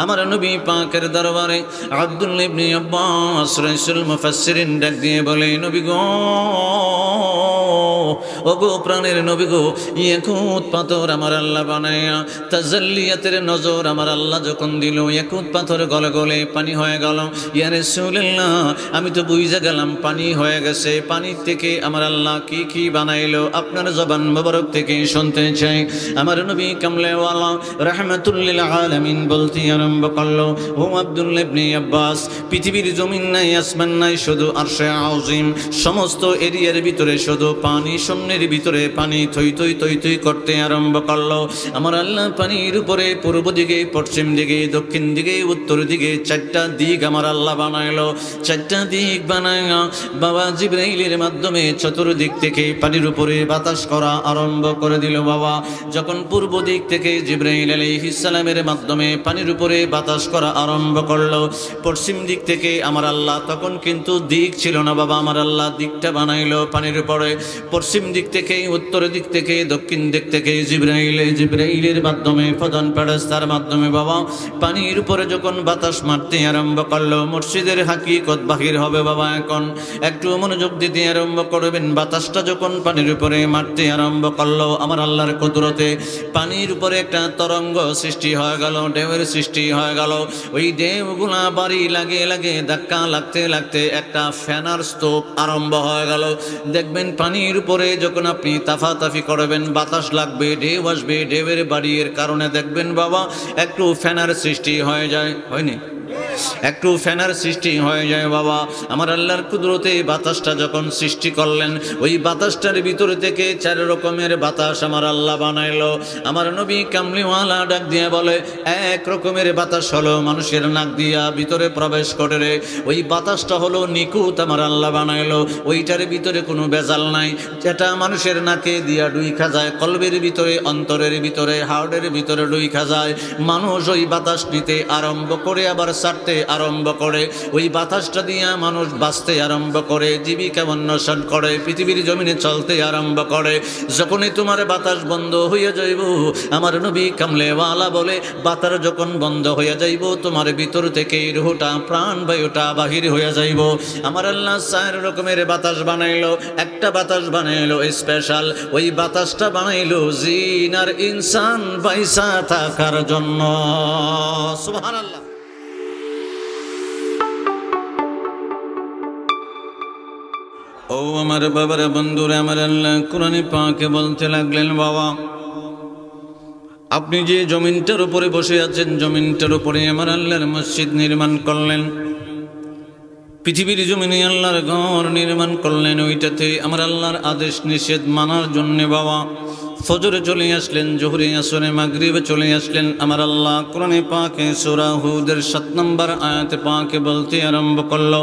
আমার নবী পাকের দরবারে আব্দুল্লাহ ইবনে আব্বাস রাইসুল মুফাসসিরিন ডাক দিয়ে বলে, নবী গো, ওগো প্রাণের নবী গো, ইয়াকুত পাথর আমার আল্লাহ বানায়া তাজাল্লিয়াতের নজর আমার আল্লাহ যখন দিল, ইয়াকুত পাথর গলে গলে পানি হয়ে গেল। ইয়া রাসূলুল্লাহ, আমি তো বুঝে গেলাম পানি হয়ে গেছে। পানির থেকে আমার আল্লাহ কি কি বানাইলো আপনার জবান মোবারক থেকে শুনতে চাই। আমার নবী কামলেওয়ালা রাহমাতুল লিল আলামিন বলতে আরম্ভ করলো, ও আব্দুল্লাহ ইবনে আব্বাস, পৃথিবীর জমিন নাই, আসমান নাই, শুধু আরশে আযীম, সমস্ত এরিয়ার ভিতরে শুধু পানি, শূন্যের ভিতরে পানি থই থই থই থই করতে আরম্ভ করলো। আমার আল্লাহ পানির উপরে পূর্ব দিকে, পশ্চিম দিকে, দক্ষিণ দিকে, উত্তর দিকে চারটা দিক আমার আল্লাহ বানাইলো। চারটা দিক বানায়া বাবা জিবরাইলের মাধ্যমে চতুর্দিক থেকে পানির উপরে বাতাস করা আরম্ভ করে দিল। বাবা যখন পূর্ব দিক থেকে জিবরাইল আলাইহিস সালামের মাধ্যমে পানির উপরে বাতাস করা আরম্ভ করলো, পশ্চিম দিক থেকে আমার আল্লাহ, তখন কিন্তু দিক ছিল না বাবা, আমার আল্লাহ দিকটা বানাইলো পানির উপরে। পশ্চিম দিক থেকে, উত্তর দিক থেকে, দক্ষিণ দিক থেকে জিবরাইলের মাধ্যমে, প্রধান ফেরেশতার মাধ্যমে বাবা পানির উপরে যখন বাতাস মারতে আরম্ভ করলো, মসজিদের হাকিকত বাহির হবে বাবা। এখন একটু মনোযোগ দিতে আরম্ভ করবেন। বাতাসটা যখন পানির উপরে মারতে আরম্ভ করলো, আমার আল্লাহর কুদরতে পানির উপরে একটা তরঙ্গ সৃষ্টি হয়ে গেল, ঢেউয়ের সৃষ্টি হয়ে গেল। ওই ঢেউগুলা বাড়ি লাগে লাগে ধাক্কা লাগতে লাগতে একটা ফ্যানার স্তূপ আরম্ভ হয়ে গেল। দেখবেন পানির উপরে যখন আপনি তাফাতাফি করবেন, বাতাস লাগবে, ঢেউ আসবে, ঢেউয়ের বাড়ির কারণে দেখবেন বাবা একটু ফ্যানার সৃষ্টি হয়ে যায়, হয়নি? একটু ফ্যানার সৃষ্টি হয়ে যায় বাবা। আমার আল্লাহর কুদরতে বাতাসটা যখন সৃষ্টি করলেন, ওই বাতাসটার ভিতর থেকে চার রকমের বাতাস আমার আল্লাহ বানাইলো। আমার নবী কামলিওয়ালা ডাক দিয়ে বলে, এক রকমের বাতাস হলো মানুষের নাক দিয়া ভিতরে প্রবেশ করে রে, ওই বাতাসটা হলো নিকুত আমার আল্লাহ বানাইলো। ওইটার ভিতরে কোনো ভেজাল নাই, যেটা মানুষের নাকে দিয়া ডুইখা যায়, কলবের ভিতরে, অন্তরের ভিতরে, হার্টের ভিতরে ডুইখা যায়। মানুষ ওই বাতাস নিতে আরম্ভ করে আবার ছাড়তে আরম্ভ করে, ওই বাতাসটা দিয়া মানুষ বাঁচতে আরম্ভ করে, জীবিকা অন্বেষণ করে, পৃথিবীর জমিনে চলতে আরম্ভ করে। যখনই তোমার বাতাস বন্ধ হইয়া যাইব, আমার নবী কামলেওয়ালা বলে, বাতাস যখন বন্ধ হইয়া যাইব, তোমার ভিতর থেকে রুহটা, প্রাণ বায়ুটা বাহির হইয়া যাইব। আমার আল্লাহ চার রকমের বাতাস বানাইলো। একটা বাতাস বানাইলো স্পেশাল, ওই বাতাসটা বানাইলো জিন আর ইনসান বাইসা থাকার জন্য। সুবহানাল্লাহ। ও আমার বাবার বন্ধুরা, আমার আল্লাহ কোরআনে পাকে বলতে লাগলেন, বাবা আপনি যে জমিনটার উপরে বসে আছেন, জমিনটার উপরে আমার আল্লাহর মসজিদ নির্মাণ করলেন, পৃথিবীর জমিনে আল্লাহর ঘর নির্মাণ করলেন। ওইটাতে আমার আল্লাহর আদেশ নিষেধ মানার জন্যে বাবা ফজরে চলে আসলেন, জোহরে, আসরে, মাগরিবে চলে আসলেন। আমার আল্লাহ কোরআনে পাকে সূরা হুদের 7 নম্বর আয়াতে পাকে বলতে আরম্ভ করলো,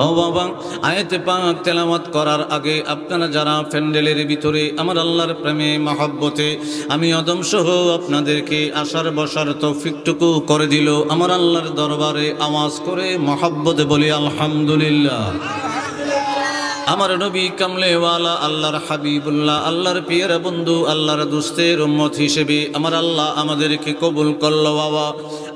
ও বাবা আয়াতে পাক তেলাওয়াত করার আগে আপনারা যারা প্যান্ডেলের ভিতরে আমার আল্লাহর প্রেমে মহব্বতে আমি আদম সহ আপনাদেরকে আসার বসার তৌফিকটুকু করে দিল, আমার আল্লাহর দরবারে আওয়াজ করে মহব্বতে বলি আলহামদুলিল্লাহ। আমার নবী কামলেওয়ালা, আল্লাহর হাবিবুল্লাহ, আল্লাহর পিয়ারা বন্ধু, আল্লাহর দুস্তের উম্মত হিসেবে আমার আল্লাহ আমাদেরকে কবুল করলো। বাবা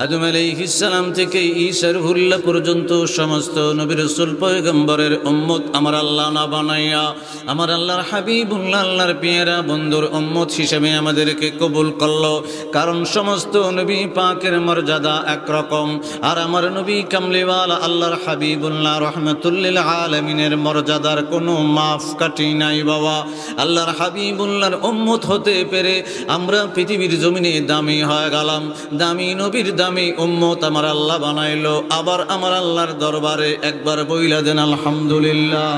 আদম আলাইহিস সালাম থেকে ঈসা রুহুল্লাহ পর্যন্ত সমস্ত নবী রাসূল পয়গম্বরের উম্মত আমার আল্লাহ না বানাইয়া আমার আল্লাহর হাবিবুল্লাহ, আল্লাহর পিয়ারা বন্ধুর উম্মত হিসেবে আমাদেরকে কবুল করলো। কারণ সমস্ত নবী পাকের মর্যাদা একরকম, আর আমার নবী কামলেওয়ালা আল্লাহর হাবিবুল্লাহ রাহমাতুল লিল আলামিনের মর্যাদার কোনো মাফ কাটি নাই। বাবা আল্লাহর হাবিবুল্লাহর উম্মত হতে পেরে আমরা পৃথিবীর জমিনে দামি হয়ে গেলাম, দামি নবীর দামি উম্মত আমার আল্লাহ বানাইলো। আবার আমার আল্লাহর দরবারে একবার বইলা দেন আলহামদুলিল্লাহ।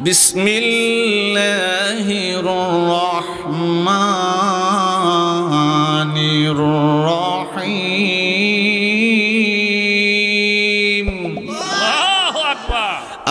বিসমিল্লাহির রহমানির রহিম।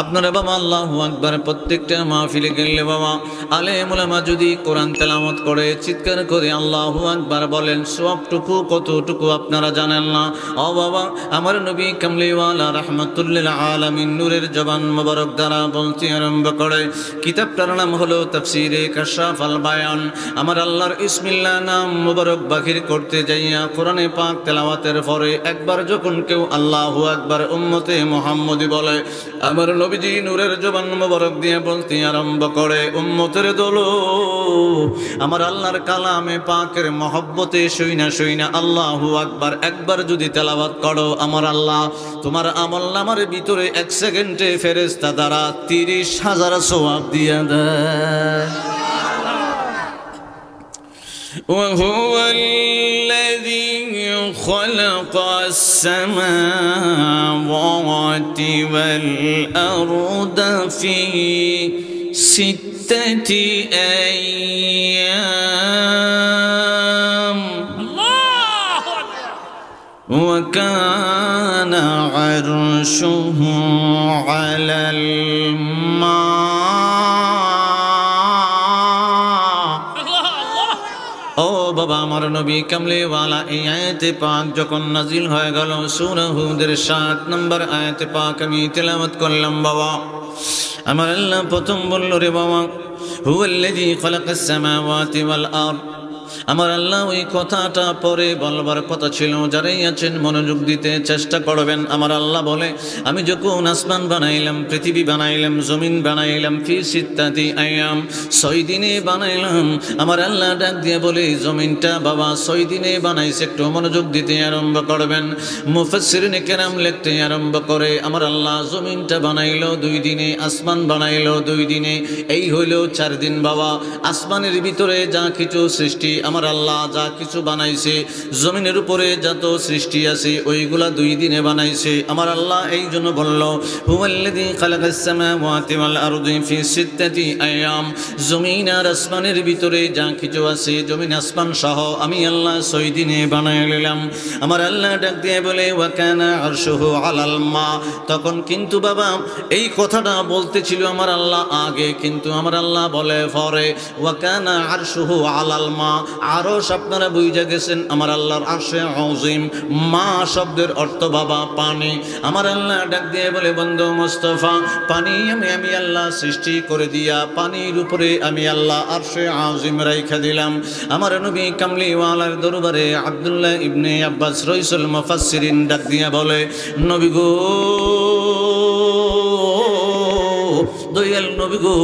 আপনারা বাবা আল্লাহু আকবার প্রত্যেকটা মাহফিলে গেলে বাবা আলেম উলামা যদি কোরআন তেলাওয়াত করে চিৎকার করে আল্লাহু আকবার বলেন, সবটুকু কতটুকু আপনারা জানেন না। ও বাবা, আমার নবী কামলিওয়ালা রাহমাতুল্লিল আলামিন নূরের জবান মোবারক দ্বারা বলতে আরম্ভ করে, কিতাবটার নাম হলো তাফসীরে কাশফ আল বায়ান। আমার আল্লাহর ইসমিল্লাহ নাম মোবারক বাহির করতে যাইয়া কোরআনে পাক তেলাওয়াতের পরে একবার যখন কেউ আল্লাহু আকবার উম্মতে মুহাম্মদি বলে, আমার নবীজি নূরের জবান মোবারক দিয়ে বলতে আরম্ভ করে, উম্মতের দল, আমার আল্লাহর কালামে পাকের মহব্বতে শুইনা আল্লাহু আকবার একবার যদি তেলাওয়াত করো, আমার আল্লাহ তোমার আমলনামার ভিতরে 1 সেকেন্ডে ফেরেশতা দ্বারা 30,000 সওয়াব দিয়ে দেয়। وهو الذي خلق السماوات والأرض في 6 أيام وكان عرشه على الماء। ও বাবা, আমার নবী কামলিওয়ালা এই আয়াতে পাক যখন নাজিল হয়ে গেল, সূরা হুদের 7 নম্বর আয়াতে পাক আমি তেলাওয়াত করলাম বাবা। আমার আল্লাহ প্রথম বলল, রে বাবা, হুয়াল্লাযী খালাকাস সামাওয়াতি ওয়াল আরদ। আমার আল্লাহ ওই কথাটা পরে বলবার কথা ছিল, যারাই আছেন মনোযোগ দিতে চেষ্টা করবেন। আমার আল্লাহ বলে, আমি যখন আসমান বানাইলাম, পৃথিবী বানাইলাম, জমিন বানাইলাম, ফি 6 আইয়াম, 6 দিনে বানাইলাম। আমার আল্লাহ ডাক দিয়ে বলে, জমিনটা বাবা 6 দিনে বানাইছে, একটু মনোযোগ দিতে আরম্ভ করবেন। মুফাসসিরিনে কেরাম লিখতে আরম্ভ করে, আমার আল্লাহ জমিনটা বানাইলো 2 দিনে, আসমান বানাইলো 2 দিনে, এই হইল 4 দিন বাবা। আসমানের ভিতরে যা কিছু সৃষ্টি আমার আল্লাহ যা কিছু বানাইছে, জমিনের উপরে যত সৃষ্টি আছে ওইগুলা 2 দিনে বানাইছে। আমার আল্লাহ এই জন্য বলল, হুয়াল্লাযী খালাকাস সামাওয়াতি ওয়াল আরদি ফি 6 আইয়াম, জমিন আর আসমানের ভিতরে যা কিছু আছে, জমিন আসমান সহ আমি আল্লাহ 6 দিনে বানায় নিলাম। আমার আল্লাহ ডাক দিয়ে বলে, ওয়া কানা আরশুহু আলাল মা। তখন কিন্তু বাবা এই কথাটা বলতেছিল আমার আল্লাহ আগে, কিন্তু আমার আল্লাহ বলে পরে, ওয়া কানা আরশুহু আলাল মা। আরশ আপনারা বুঝে গেছেন, আমার আল্লাহর আরশে আযীম। মা শব্দের অর্থ বাবা পানি। আমার আল্লাহ ডাক দিয়ে বলে, বন্ধু মুস্তাফা, পানি আমি আল্লাহ সৃষ্টি করে দিয়া পানির উপরে আমি আল্লাহ আরশে আযীম রাইখা দিলাম। আমার নবী কামলিওয়ালার দরবারে আব্দুল্লাহ ইবনে আব্বাস রাইসুল মুফাসসিরিন ডাক দিয়া বলে, নবী গো, দয়াল নবী গো,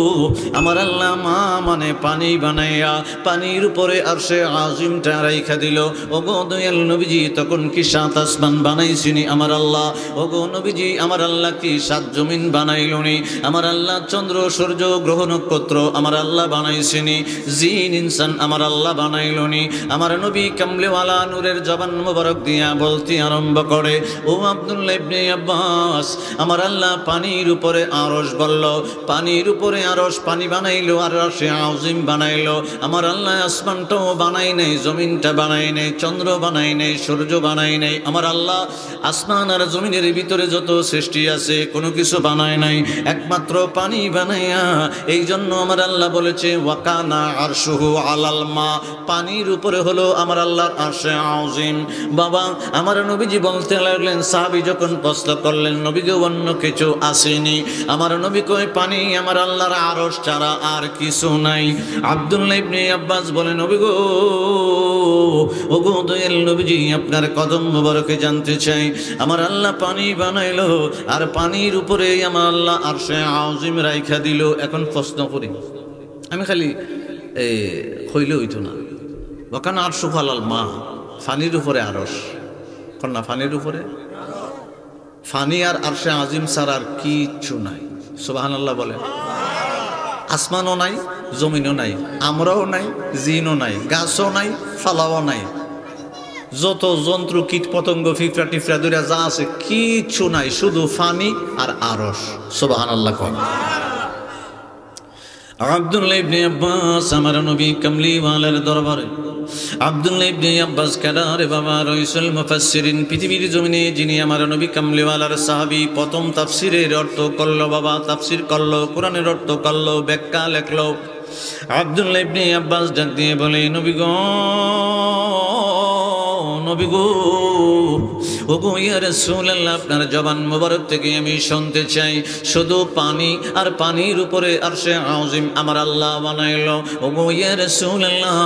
আমার আল্লাহ মা মানে পানি বানাইয়া পানির উপরে আরশে আযীমটা রাইখা দিল। ওগো দয়াল নবীজি, তখন কি 7 আসমান বানাইছিনি আমার আল্লাহ? ওগো নবীজি, আমার আল্লাহ কি 7 জমিন বানাইলনি? আমার আল্লাহ চন্দ্র সূর্য গ্রহ নক্ষত্র আমার আল্লাহ বানাইছিনি? জিন ইনসান আমার আল্লাহ বানাইলনি? আমার নবী কামলিওয়ালা নূরের জবান মোবারক দিয়া বলতে আরম্ভ করে, ও আব্দুল্লাহ ইবনে আব্বাস, আমার আল্লাহ পানির উপরে আরশ বলল, পানির উপরে আরশ পানি বানাইলো, আর আরশে আযীম বানাইলো। আমার আল্লাহ আসমানটাও বানাই নাই, জমিনটা বানাই নাই, চন্দ্র বানাই নাই, সূর্য বানাই নাই। আমার আল্লাহ আসমান আর জমিনের ভিতরে যত সৃষ্টি আছে কোনো কিছু বানায় নাই, একমাত্র পানি বানাইয়া। এই জন্য আমার আল্লাহ বলেছে, ওয়া কানা আরশুহু আলাল মা, পানির উপরে হলো আমার আল্লাহর আরশে আযীম। বাবা আমার নবীজি বলতে লাগলেন, সাহাবী যখন প্রশ্ন করলেন, নবী গো অন্য কিছু আসেনি? আমার নবী কয়, পানি আমার আল্লাহর আরশ ছাড়া আর কিছু নাই। আব্দুল্লাহ ইবনে আব্বাস বলেন, নবী গো, ওগো দয়াল নবীজি, আপনার কদম মোবারকে জানতে চাই, আমার আল্লাহ পানি বানাইলো আর পানির উপরে আমার আল্লাহ আরশে আযীম রাইখা দিল। এখন প্রশ্ন করি, আমি খালি হইলে হইতো না, ওখানে আরশুহু আলাল মা, পানির উপরে আরশ, কন্যা পানির উপরে ফানি আর আরশে আযীম ছাড়া আর কিচ্ছু নাই। সুবহানাল্লাহ বলেন। আসমানও নাই, জমিনও নাই, আমরাও নাই, জিনও নাই, গাছও নাই, ফালাও নাই, যত যন্ত্র কীট পতঙ্গ ফিফরা টিফরা দুইরা যা আছে কিচ্ছু নাই, শুধু ফানি আর আরশ। সুবহানাল্লাহ কোন। আব্দুল্লাহ ইবনে আব্বাস আমার নবী কামলিওয়ালার দরবারে আব্দুল্লাহ ইবনে আব্বাস কাদারে বাবা রাইসুল মুফাসসিরিন, পৃথিবীর জমিনে যিনি আমার নবী কামলিওয়ালার সাহাবী, প্রথম তাফসিরের অর্থ করলো বাবা, তাফসির করলো, কোরআনের অর্থ করলো, ব্যাখ্যা লেখলো। আব্দুল্লাহ ইবনে আব্বাস ডাক দিয়ে বলে, নবী গো, নবী গো, ওগো ইয়া রাসূলুল্লাহ, আপনার জবান মোবারক থেকে আমি শুনতে চাই, শুধু পানি আর পানির উপরে আরশে আযীম আমার আল্লাহ বানাইলো। ওগো ইয়া রাসূলুল্লাহ,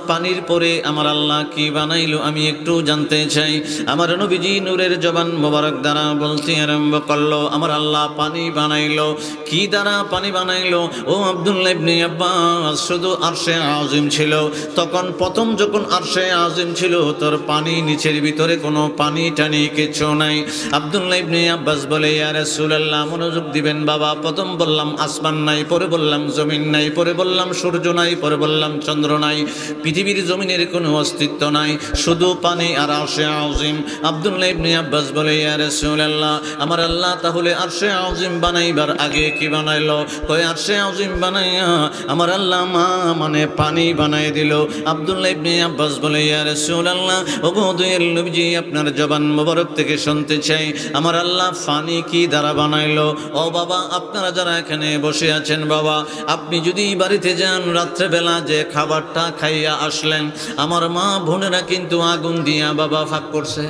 পানির পরে আমার আল্লাহ কি বানাইলো আমি একটু জানতে চাই। আমার নবীজি নূরের জবান মোবারক দ্বারা বলতে আরম্ভ করলো, আমার আল্লাহ পানি বানাইলো। কি দ্বারা পানি বানাইলো? ও আব্দুল্লাহ ইবনে আব্বাস, শুধু আরশে আযীম ছিল তখন, প্রথম যখন আরশে আযীম ছিল, তোর পানি নিচের ভিতরে কোনো পানি টানি কিছু নাই। আব্দুল্লাহ ইবনে আব্বাস বলে, ইয়া রাসূলুল্লাহ, মনোযোগ দিবেন বাবা, প্রথম বললাম আসমান নাই, পরে বললাম জমিন নাই, পরে বললাম সূর্য নাই, পরে বললাম চন্দ্র নাই, পৃথিবীর জমিনের কোনো অস্তিত্ব নাই, শুধু পানি আর আরশে আযীম। আব্দুল্লাহ ইবনে আব্বাস বলে, ইয়া রাসূলুল্লাহ, আমার আল্লাহ তাহলে আরশে আযীম বানাইবার আগে কি বানাইলো? কয়, আরশে আযীম বানাইয়া আমার আল্লাহ মা মানে পানি বানাই দিল। আব্দুল্লাহ ইবনে আব্বাস বলে, ইয়া রাসূলুল্লাহ, ওগো দয়াল নবীজি, আপনার জবান মোবারক থেকে শুনতে চাই, আমার আল্লাহ পানি কি দ্বারা বানাইলো? ও বাবা, আপনারা যারা এখানে বসে আছেন বাবা, আপনি যদি বাড়িতে যান, রাত্রেবেলা যে খাবারটা খাইয়া আসলেন, আমার মা বোনেরা কিন্তু আগুন দিয়া বাবা ফাঁক করছে,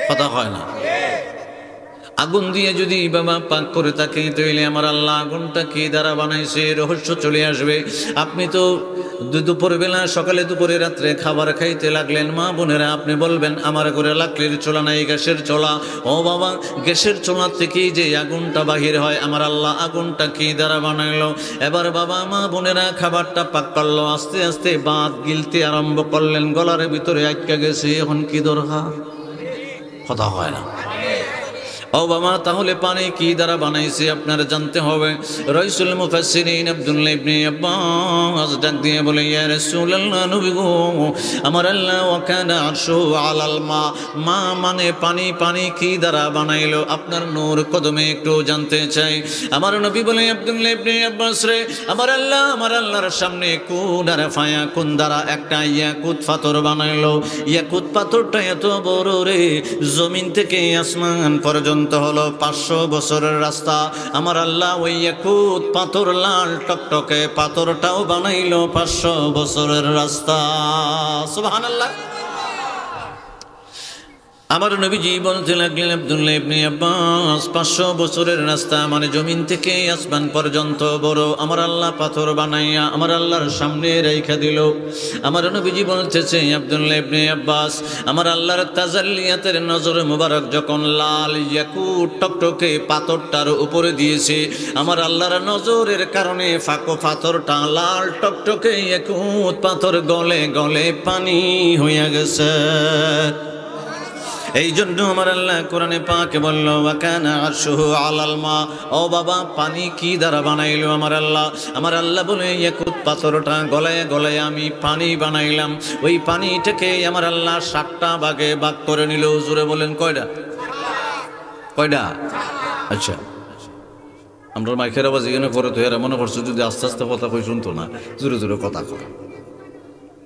কথা হয় না? আগুন দিয়ে যদি বাবা পাক করে থাকে, তাইলে আমার আল্লাহ আগুনটা কি দ্বারা বানাইছে রহস্য চলে আসবে। আপনি তো দুপুরবেলা, সকালে, দুপুরে, রাত্রে খাবার খাইতে লাগলেন, মা বোনেরা আপনি বলবেন আমার ঘরে লাকড়ির চোলা নাই, গ্যাসের চোলা। ও বাবা, গ্যাসের চোলা থেকেই যে আগুনটা বাহির হয়, আমার আল্লাহ আগুনটা কি দ্বারা বানাইলো? এবার বাবা মা বোনেরা খাবারটা পাক করলো, আস্তে আস্তে ভাত গিলতে আরম্ভ করলেন, গলার ভিতরে আটকা গেছে, এখন কি দরকার? কথা হয় না। ও বাবা, তাহলে পানি কি দ্বারা বানাইছে আপনারা জানতে হবে। রাইসুল মুফাসসিরিন আব্দুল্লাহ ইবনে আব্বাস ডাক দিয়ে বলে, ইয়া রাসূলুল্লাহ, নবী গো, আমার আল্লাহ ওয়া কানা আরশুহু আলাল মা, মা মানে পানি, পানি কি দ্বারা বানাইলো আপনার নূর কদমে একটু জানতে চাই। আমার নবী বলে, আব্দুল্লাহ ইবনে আব্বাস রে, আমার আল্লাহর সামনে কোন আর ফায়া কোন দ্বারা একটা ইয়াকুত পাথর বানাইলো। ইয়াকুত পাথরটা এত বড় রে, জমিন থেকে আসমান পর্যন্ত হলো 500 বছরের রাস্তা। আমার আল্লাহ ওই ইয়াকুত পাথর, লাল টকটকে পাথরটাও বানাইলো 500 বছরের রাস্তা। সুবহানাল্লাহ। আমার নবীজি বলতে লাগলেন, আব্দুল্লাহ ইবনে আব্বাস, 500 বছরের রাস্তা মানে জমিন থেকে আসমান পর্যন্ত বড়, আমার আল্লাহ পাথর বানাইয়া আমার আল্লাহর সামনে রেখে দিল। আমার নবীজি বলতেছে, আব্দুল্লাহ ইবনে আব্বাস, আমার আল্লাহর তাজাল্লিয়াতের নজর মুবারক যখন লাল ইয়াকুত টকটকে পাথরটার উপরে দিয়েছে, আমার আল্লাহর নজরের কারণে ফাঁকো পাথরটা লাল টকটকে ইয়াকুত পাথর গলে গলে পানি হয়ে গেছে। এই জন্য আমার আল্লাহ কোরআনে পাকে বলল, ওয়া কানা আরশুহু আলাল মা। ও বাবা, পানি কি দ্বারা বানাইলো আমার আল্লাহ বলে, ইয়াকুত পাথরটা গলায় গলায় আমি পানি বানাইলাম। ওই পানিটাকে আমার আল্লাহ 7টা ভাগে ভাগ করে নিল। জোরে বলেন, কয়টা? কয়টা? আচ্ছা, আমরা মাইকের আওয়াজ এখানে করে তো এরা মনে করছে যদি আস্তে আস্তে কথা কই শুনতো না, জোরে জোরে কথা কয়।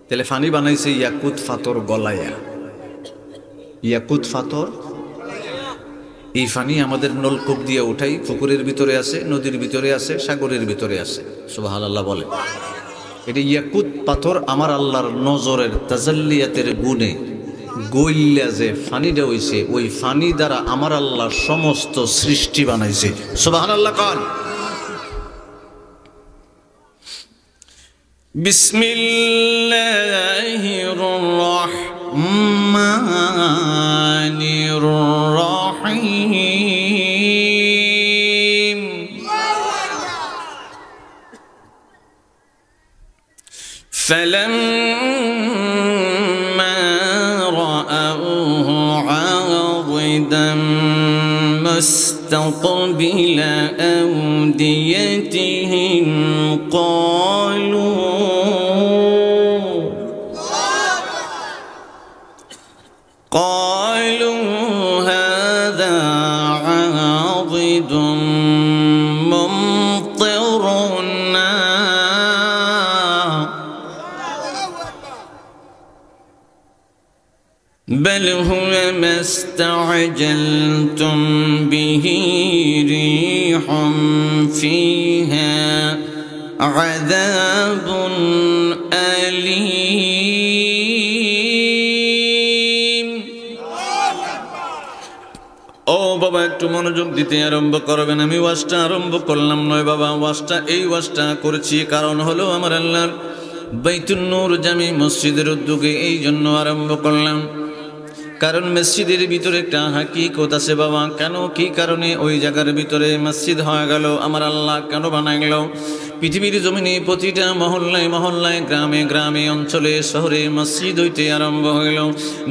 তাহলে পানি বানাইছে ইয়াকুত পাথর গলায়া। ইয়াকুত পাথর, এই পানি আমাদের নলকূপ দিয়ে উঠাই, পুকুরের ভিতরে আছে, নদীর ভিতরে আছে, সাগরের ভিতরে আছে। সুবহানাল্লাহ বলে। এটা ইয়াকুত পাথর আমার আল্লাহর নজরের তাজাল্লিয়াতের গুণে গইল্লা যে পানিটা হইছে, ওই পানি দ্বারা আমার আল্লাহ সমস্ত সৃষ্টি বানাইছে। সুবহানাল্লাহ কান। বিসমিল্লাহির রাহমানির রাহিম। فلما رأوه عارضا مستقبل أوديتهم قالوا هذا عارض ممطرنا بل هو ما استعجلتم به ريح فيها عذاب أليم ও বাবা একটু মনোযোগ দিতে আরম্ভ করবেন। আমি ওয়াজটা আরম্ভ করলাম নয় বাবা, এই ওয়াজটা করেছি কারণ হলো আমার আল্লাহর বাইতুন নূর জামি মসজিদের উদ্যোগে এই জন্য আরম্ভ করলাম। কারণ মসজিদের ভিতরে একটা হাকিকত আছে বাবা। কেন কি কারণে ওই জায়গার ভিতরে মসজিদ হয়ে গেল, আমার আল্লাহ কেন বানাই গেল? পৃথিবীর জমিনে প্রতিটা মহল্লায় মহল্লায়, গ্রামে গ্রামে, অঞ্চলে শহরে মসজিদ হইতে আরম্ভ হইল।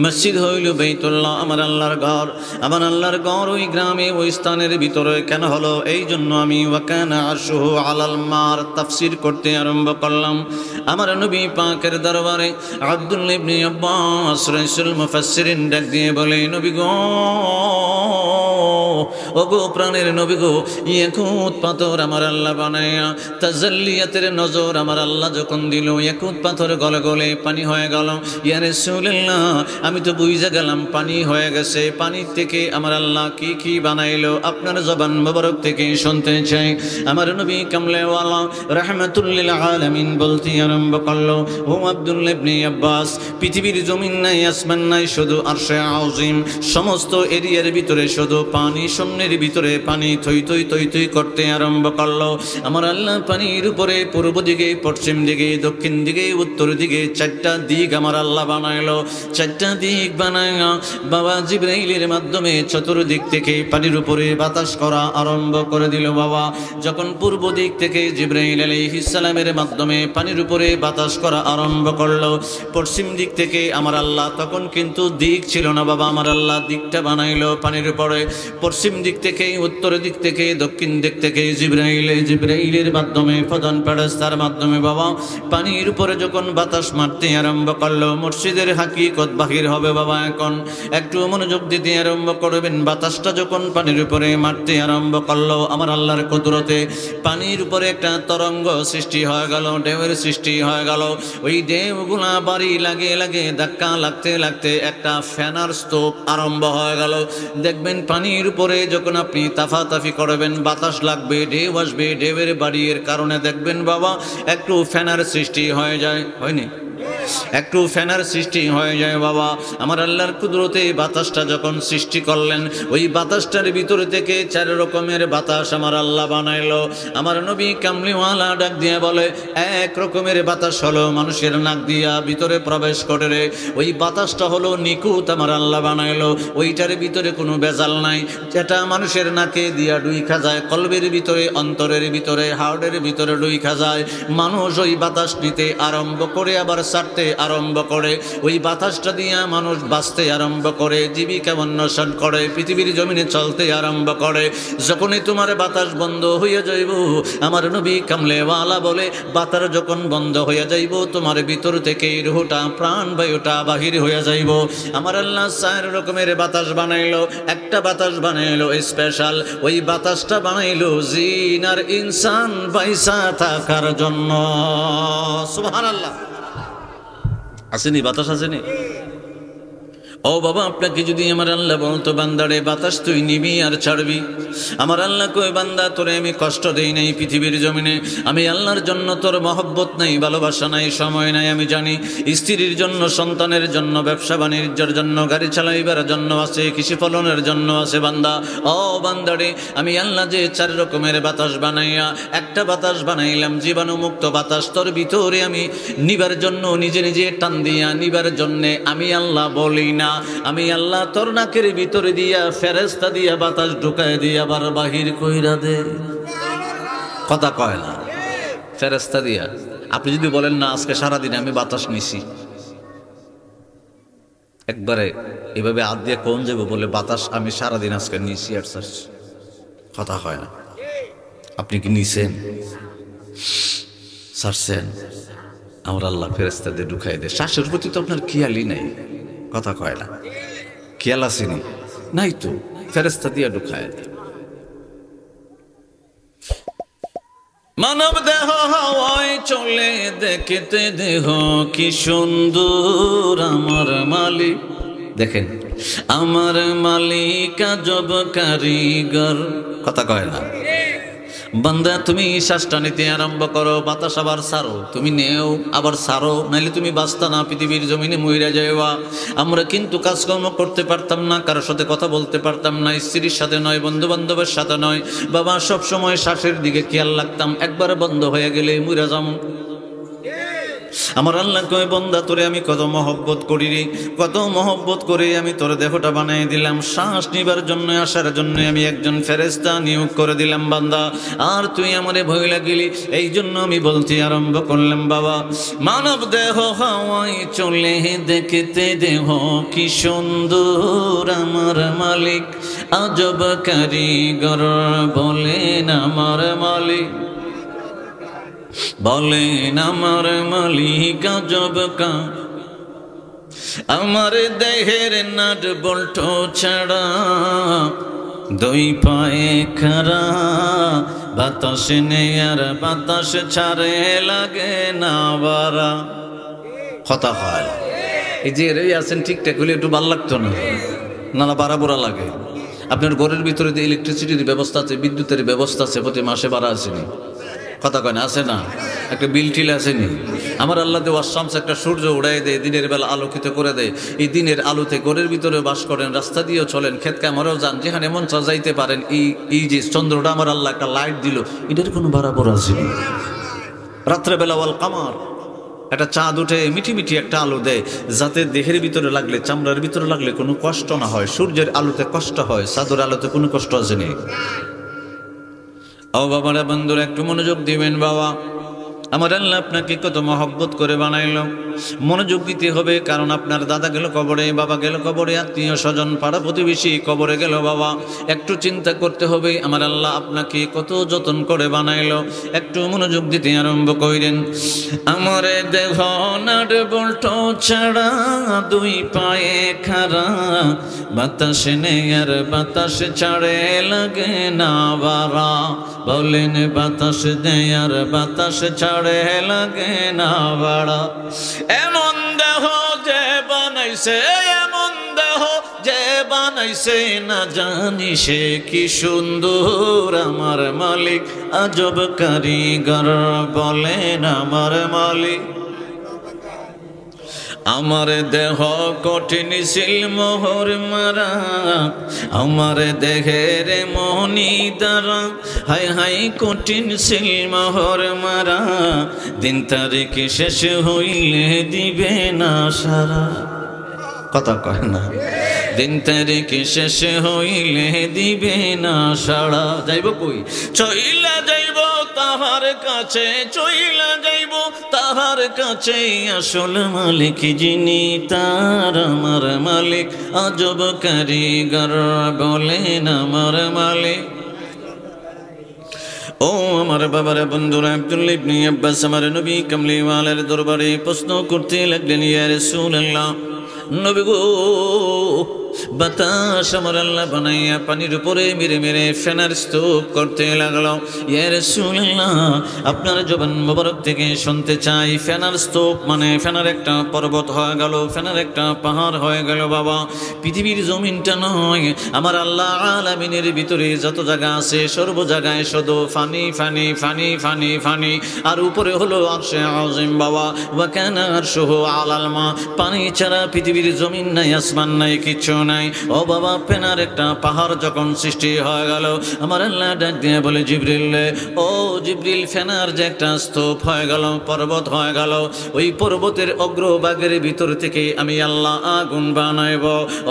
মসজিদ হইল বাইতুল্লাহ, আমার আল্লাহর ঘর। আমার আল্লাহর ঘর ওই গ্রামে ওই স্থানের ভিতরে কেন হলো? এই জন্য আমি ওয়াকানা আরশুহু আলাল মার তাফসীর করতে আরম্ভ করলাম। আমার নবী পাকের দরবারে আব্দুল্লাহ ইবনে আব্বাস রাইসুল মুফাসসিরিন ডাক দিয়ে বলে, নবী গো, ও গো প্রাণের নবী গো, ইয়াকুত পাথর আমার আল্লাহ বানায়া তাজাল্লিয়াতের নজর আমার আল্লাহ যখন দিল, ইয়াকুত পাথর গলে গলে পানি হয়ে গেল। ইয়া রাসূলুল্লাহ, আমি তো বুঝে গেলাম পানি হয়ে গেছে। পানির থেকে আমার আল্লাহ কি কি বানাইলো আপনার জবান মোবারক থেকে শুনতে চাই। আমার নবী কামলেওয়ালা রাহমাতুল লিল আলামিন বলতে আরম্ভ করলো, ও আব্দুল্লাহ ইবনে আব্বাস, পৃথিবীর জমিন নাই, আসমান নাই, শুধু আরশে আযীম, সমস্ত এরিয়ার ভিতরে শুধু পানি, শূন্যের ভিতরে পানি থই থই থই থই করতে আরম্ভ করলো। আমার আল্লাহ পানির উপরে পূর্ব দিকে, পশ্চিম দিকে, দক্ষিণ দিকে, উত্তর দিকে চারটা দিক আমার আল্লাহ বানাইলো। চারটা দিক বানায়া বাবা জিবরাইলের মাধ্যমে চতুর্দিক থেকে পানির উপরে বাতাস করা আরম্ভ করে দিল বাবা। যখন পূর্ব দিক থেকে জিবরাইল আলাইহিস সালামের মাধ্যমে পানির উপরে বাতাস করা আরম্ভ করলো, পশ্চিম দিক থেকে আমার আল্লাহ, তখন কিন্তু দিক ছিল না বাবা, আমার আল্লাহ দিকটা বানাইলো পানির উপরে। পশ্চিম দিক থেকে, উত্তর দিক থেকে, দক্ষিণ দিক থেকে জিবরাইলের মাধ্যমে, প্রধান ফেরেশতার মাধ্যমে বাবা পানির উপরে যখন বাতাস মারতে আরম্ভ করলো, মসজিদের হাকিকত বাহির হবে বাবা। এখন একটু মনোযোগ দিতে আরম্ভ করবেন। বাতাসটা যখন পানির উপরে মারতে আরম্ভ করলো, আমার আল্লাহর কুদরতে পানির উপরে একটা তরঙ্গ সৃষ্টি হয়ে গেল, ঢেউয়ের সৃষ্টি হয়ে গেল। ওই ঢেউগুলা বাড়ি লাগে লাগে ধাক্কা লাগতে লাগতে একটা ফ্যানার স্তূপ আরম্ভ হয়ে গেল। দেখবেন পানির উপরে যখন আপনি তাফাতাফি করবেন, বাতাস লাগবে, ঢেউ আসবে, ঢেউয়ের বাড়ির কারণে দেখবেন বাবা একটু ফ্যানার সৃষ্টি হয়ে যায়, হয়নি? একটু ফ্যানার সৃষ্টি হয়ে যায় বাবা। আমার আল্লাহর কুদরতে বাতাসটা যখন সৃষ্টি করলেন, ওই বাতাসটার ভিতরে থেকে চার রকমের বাতাস আমার আল্লাহ বানাইলো। আমার নবী কামলিওয়ালা ডাক দিয়ে বলে, এক রকমের বাতাস হলো মানুষের নাক দিয়া ভিতরে প্রবেশ করে, ওই বাতাসটা হলো নিকুত আমার আল্লাহ বানাইলো। ওইটার ভিতরে কোনো ভেজাল নাই, যেটা মানুষের নাকে দিয়া ডুইখা যায়, কলবের ভিতরে, অন্তরের ভিতরে, হার্টের ভিতরে ডুইখা যায়। মানুষ ওই বাতাস নিতে আরম্ভ করে আবার ছাড়তে আরম্ভ করে, ওই বাতাসটা দিয়া মানুষ বাঁচতে আরম্ভ করে, জীবিকা অন্বেষণ করে, পৃথিবীর জমিনে চলতে আরম্ভ করে। যখনই তোমার বাতাস বন্ধ হইয়া যাইব, আমার নবী কামলেওয়ালা বলে, বাতাস যখন বন্ধ হইয়া যাইব, তোমার ভিতর থেকে রুহটা, প্রাণ বায়ুটা বাহির হইয়া যাইব। আমার আল্লাহ চার রকমের বাতাস বানাইলো। একটা বাতাস বানাইলো স্পেশাল, ওই বাতাসটা বানাইলো জিন আর ইনসান বাইসা থাকার জন্য। সুবহানাল্লাহ। আসেনি বাতাস, আসেনি? ও বাবা, আপনাকে যদি আমার আল্লাহ বলতো, বান্দারে বাতাস তুই নিবি আর ছাড়বি, আমার আল্লাহ কই, বান্দা তোরে আমি কষ্ট দেই নাই পৃথিবীর জমিনে, আমি আল্লাহর জন্য তোর মহব্বত নাই, ভালোবাসা নাই, সময় নাই, আমি জানি। স্ত্রীর জন্য, সন্তানের জন্য, ব্যবসা বাণিজ্যের জন্য, গাড়ি চালাইবার জন্য আছে, কৃষি ফলনের জন্য আছে বান্দা। ও বান্দারে, আমি আল্লাহ যে চার রকমের বাতাস বানাইয়া একটা বাতাস বানাইলাম, জীবাণুমুক্ত বাতাস, তোর ভিতরে আমি নিবার জন্য, নিজে নিজে টান দিয়া নিবার জন্যে আমি আল্লাহ বলি না, আমি আল্লাহ তোর নাকের ভিতরে দিয়া ফেরেশতা দিয়া বাতাস ঢুকায় দিয়া আবার বাহির কইরা দে। কথা কয় না? ফেরেশতা দিয়া। আপনি যদি বলেন না আজকে সারাদিন আমি বাতাস নিছি, একবারে এভাবে হাত দিয়ে কোন যাবো বলে বাতাস আমি সারাদিন আজকে নিছি আর ছাড়ছি, কথা হয় না। আপনি কি নিছেন, ছাড়ছেন? আমার আল্লাহ ফেরেশতা দিয়ে ঢুকাই দেয়। শ্বাসের প্রতি তো আপনার খেয়ালই নাই, কথা কয় না। খেয়াল আসেনি নাই তো, ফেরেশতা দিয়া ঢুকায় দেয়। মানব দেহ হাওয়ায় চলে, দেখতে দেহ কি সুন্দর আমার মালিক, দেখেন, আমার মালিক আজব কারিগর, কথা কয় না। বান্দা তুমি শ্বাসটা নিতে আরম্ভ করো, বাতাস আবার ছাড়ো, তুমি নেও আবার ছাড়ো, নাইলে তুমি বাঁচতা না, পৃথিবীর জমিনে মইরা যাইবা। আমরা কিন্তু কাজকর্ম করতে পারতাম না, কারোর সাথে কথা বলতে পারতাম না, স্ত্রীর সাথে নয়, বন্ধু বান্ধবের সাথে নয়। বাবা সব সময় শ্বাসের দিকে খেয়াল রাখতাম, একবার বন্ধ হয়ে গেলে মইরা যাবো। আমার আল্লাহ কয়, বান্দা তোরে আমি কত মহব্বত করি রে, কত মহব্বত করে আমি তোর দেহটা বানিয়ে দিলাম, শ্বাস নিবার জন্য আসার জন্য আমি একজন ফেরেশতা নিয়োগ করে দিলাম বান্দা, আর তুই আমারে ভয় লাগিলি। এই জন্য আমি বলতে আরম্ভ করলাম, বাবা মানব দেহ হাওয়ায় চলে, দেখতে দেহ কি সুন্দর, আমার মালিক আজব কারিগর, বলেন আমার মালিক, বলেন আমার মালিক আজব কা। আমার দেহের নাট বল্ট ছাড়া, দুই পায়ে খাড়া, বাতাস নেই আর বাতাস ছাড়ে, লাগে না বারা। কথা হয় এই যে এরাই আছেন ঠিকঠাক হলে একটু ভাল লাগতো না, নানা বাড়া বোড়া লাগে। আপনার ঘরের ভিতরে যে ইলেকট্রিসিটির ব্যবস্থা আছে, বিদ্যুতের ব্যবস্থা আছে, প্রতি মাসে বাড়া আসেনি, কথা কয় না, আছে না? একটা বিল টিল আসেনি? আমার আল্লাহ ওয়াশামস একটা সূর্য উড়াই দেয়, দিনের বেলা আলোকিত করে দেয়। এই দিনের আলোতে ঘরের ভিতরে বাস করেন, রাস্তা দিয়েও চলেন, ক্ষেত কামড়েও যান, যেখানে মন চা যাইতে পারেন। এই যে চন্দ্রটা আমার আল্লাহ একটা লাইট দিল, এটার কোনো বরাবর আসেনি। রাত্রেবেলা ওয়াল কামার, একটা চাঁদ উঠে মিঠি মিঠি একটা আলো দেয়, যাতে দেহের ভিতরে লাগলে, চামড়ার ভিতরে লাগলে কোনো কষ্ট না হয়। সূর্যের আলোতে কষ্ট হয়, চাঁদের আলোতে কোনো কষ্ট আসেনি। ও বাবারা, বন্ধুরা একটু মনোযোগ দিবেন। বাবা আমার আল্লাহ আপনাকে কত মহব্বত করে বানাইল, মনোযোগ দিতে হবে, কারণ আপনার দাদা গেল কবরে, বাবা গেল কবরে, আত্মীয় স্বজন পাড়া প্রতিবেশী কবরে গেল। বাবা একটু চিন্তা করতে হবে, আমার আল্লাহ আপনাকে কত যত্ন করে বানাইল। একটু মনোযোগ দিতে আরম্ভ করেন। আমার দেহ নাট বল্ট ছাড়া, দুই পায়ে খাড়া, বাতাস নেই আর বাতাস ছাড়ে, লাগে না বারা। বলেন বাতাস নেই আর বাতাস ছাড়ে, লাগে না বাড়া। এমন দেহ যে বানাইছে, এমন দেহ যে বানাইছে, না জানি সে কি সুন্দর, আমার মালিক আজব কারিগর, বলেন আমার মালিক। আমার দেহ কঠিন সিলমোহর মারা, আমার দেহের মনি দ্বারা, হাই হাই কঠিন সিলমোহর মারা, দিন তারিখ শেষ হইলে দিবে না সারা। কথা কয় না, দিন তারিখ শেষ হইলে দিবে না সারা। যাইব কই? চইলা যাইব তাহার কাছে, চইলা যাইব তাহার কাছে, আসল মালিক যিনি, তার আমার মালিক আজব কারিগর, বলেন আমার মালিক। ও আমার বাবারা, বন্ধুরা, আব্দুল্লাহ ইবনে আব্বাস আমার নবী কামলিওয়ালার দরবারে প্রশ্ন করতে লাগলেন, ইয়া রাসূলুল্লাহ, নবী গো, বাতাস আমার আল্লাহ বানাইয়া পানির উপরে মেরে মেরে ফেনার স্তূপ করতে লাগলো। ইয়া রাসূলুল্লাহ, আপনার জবান মোবারক থেকে শুনতে চাই, ফেনার স্তূপ মানে ফেনার একটা পর্বত হয়ে গেল, ফেনার একটা পাহাড় হয়ে গেল। বাবা পৃথিবীর জমিনটা নয়, আমার আল্লাহ আলামিনের ভিতরে যত জায়গা আছে, সর্ব জায়গায় শুধু funny funny funny funny funny, আর উপরে হলো আরশে আযীম। বাবা ওয়া কানা আরশুহু আলাল মা, পানি ছাড়া পৃথিবীর জমিন নাই, আসমান নাই, কিচ্ছু নাই। ও বাবা, ফেনার একটা পাহাড় যখন সৃষ্টি হয়ে গেল, আমার আল্লাহ ডাক দিয়ে বলে, জিবরিল, ও জিবরিল, ফেনার যে একটা স্তূপ হয়ে গেল, পর্বত হয়ে গেল, ওই পর্বতের অগ্রভাগের ভিতর থেকে আমি আল্লাহ আগুন বানাইব।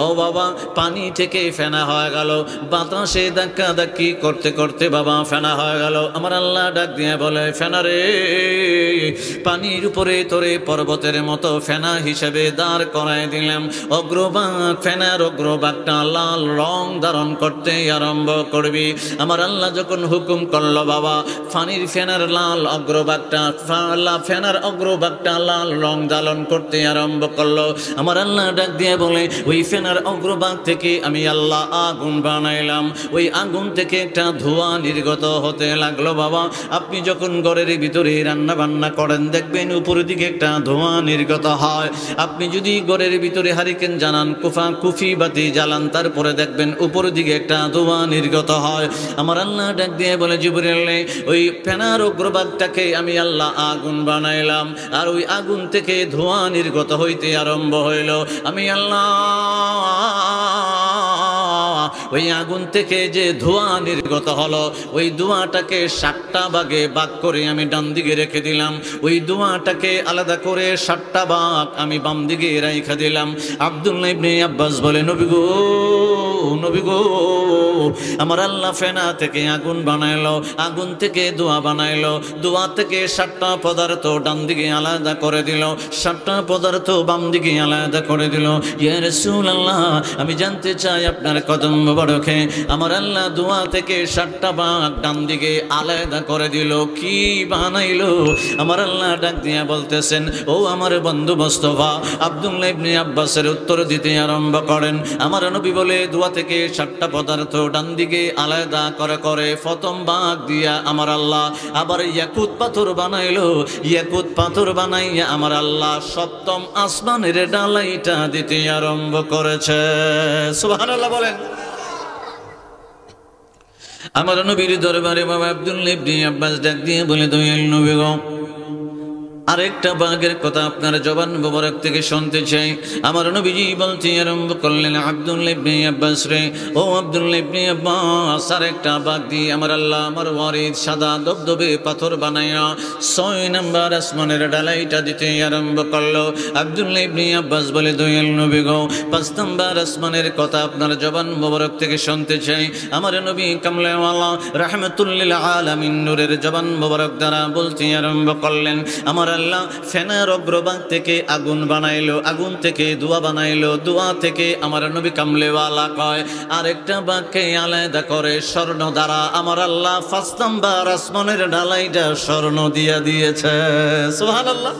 ও বাবা, পানি থেকে ফেনা হয়ে গেল, বাতাসে ধাক্কা ধাক্কি করতে করতে বাবা ফেনা হয়ে গেল। আমার আল্লাহ ডাক দিয়ে বলে, ফেনারে, পানির উপরে তোরে পর্বতের মতো ফেনা হিসেবে দাঁড় করাই দিলাম, অগ্রভাগ ফেনার ফেনার অগ্রভাগটা লাল রং ধারণ করতে আরম্ভ করবি। আমার আল্লাহ যখন হুকুম করলো বাবা পানির ফেনার লাল অগ্রভাগটা ফেনার অগ্রভাগটা লাল রং ধারণ করতে আরম্ভ করলো, আমার আল্লাহ ডাক দিয়ে বলে ওই ফেনার অগ্রভাগ থেকে আমি আল্লাহ আগুন বানাইলাম। ওই আগুন থেকে একটা ধোঁয়া নির্গত হতে লাগলো। বাবা আপনি যখন ঘরের ভিতরে রান্না বান্না করেন দেখবেন উপরের দিকে একটা ধোঁয়া নির্গত হয়। আপনি যদি ঘরের ভিতরে হারিকেন জ্বালান, কুফি বাতি জ্বালান, তারপরে দেখবেন উপরের দিকে একটা ধোঁয়া নির্গত হয়। আমার আল্লাহ ডাক দিয়ে বলে জিবরিল ওই ফেনার অগ্রভাগটাকে আমি আল্লাহ আগুন বানাইলাম, আর ওই আগুন থেকে ধোঁয়া নির্গত হইতে আরম্ভ হইল। আমি আল্লাহ ওই আগুন থেকে যে ধোঁয়া নির্গত হলো ওই ধোঁয়াটাকে 7টা ভাগে ভাগ করে আমি ডান দিকে রেখে দিলাম। ওই ধোঁয়াটাকে আলাদা করে 7টা ভাগ আমি বাম দিকে রেখে দিলাম। আব্দুল্লাহ ইবনে আব্বাস বলে নবী গো আমার আল্লাহ ফেনা থেকে আগুন বানাইলো, আগুন থেকে ধোঁয়া বানাইলো, ধোঁয়া থেকে 7টা পদার্থ ডান দিকে আলাদা করে দিল, 7টা পদার্থ বাম দিকে আলাদা করে দিল। ইয়া রাসূলুল্লাহ আমি জানতে চাই আপনার কদম মোবারকে আমার আল্লাহ ধোঁয়া থেকে 7টা ভাগ ডান দিকে আলাদা করে দিল, কি বানাইলো? আমার আল্লাহ ডাক দিয়া বলতেছেন ও আমার বন্ধু মুস্তাফা। আব্দুল্লাহ ইবনে আব্বাসের উত্তর দিতে আরম্ভ করেন। আমার নবী বলে ধোঁয়া থেকে 7টা পদার্থ ডান দিকে আলাদা করে করে প্রথম ভাগ দিয়া আমার আল্লাহ আবার ইয়াকুত পাথর বানাইলো। ইয়াকুত পাথর বানাইয়া আমার আল্লাহ 7ম আসমানের ডালাইটা দিতে আরম্ভ করেছে। সুবহানাল্লাহ বলেন। আমার নবীর দরবারে বাবা আব্দুল্লাহ ইবনে আব্বাস ডাক দিয়ে বলে দয়াল নবী গো আরেকটা বাঘের কথা আপনার জবান মোবারক থেকে শুনতে চাই। আমার নবীজি বলতে আরম্ভ করলেন আব্দুল্লাহ ইবনে আব্বাস রে, ও আব্দুল্লাহ ইবনে আব্বাস আরেকটা বাঘ দিয়ে আমার আল্লাহ আমার ওয়ারিদ সাদা দবদবে পাথর বানাইয়া 6 নম্বর আসমানের ডালাইটা দিতে আরম্ভ করলো। আব্দুল্লাহ ইবনে আব্বাস বলে দয়াল নবী গো 5 নম্বর আসমানের কথা আপনার জবান মোবারক থেকে শুনতে চাই। আমার নবী কামলেওয়ালা রাহমাতুল লিল আলামিন নূরের জবান মোবারক দ্বারা বলতে আরম্ভ করলেন আমার আল্লাহ ফেনার অগ্রভাগ থেকে আগুন বানাইলো, আগুন থেকে ধোঁয়া বানাইলো, ধোঁয়া থেকে আমার নবী কামলেওয়ালা কয় আরেকটা বাঘকে আলাদা করে স্বর্ণ দ্বারা আমার আল্লাহ 5 নম্বর আসমানের ডালাইটা স্বর্ণ দিয়া দিয়েছে। সুবহানাল্লাহ।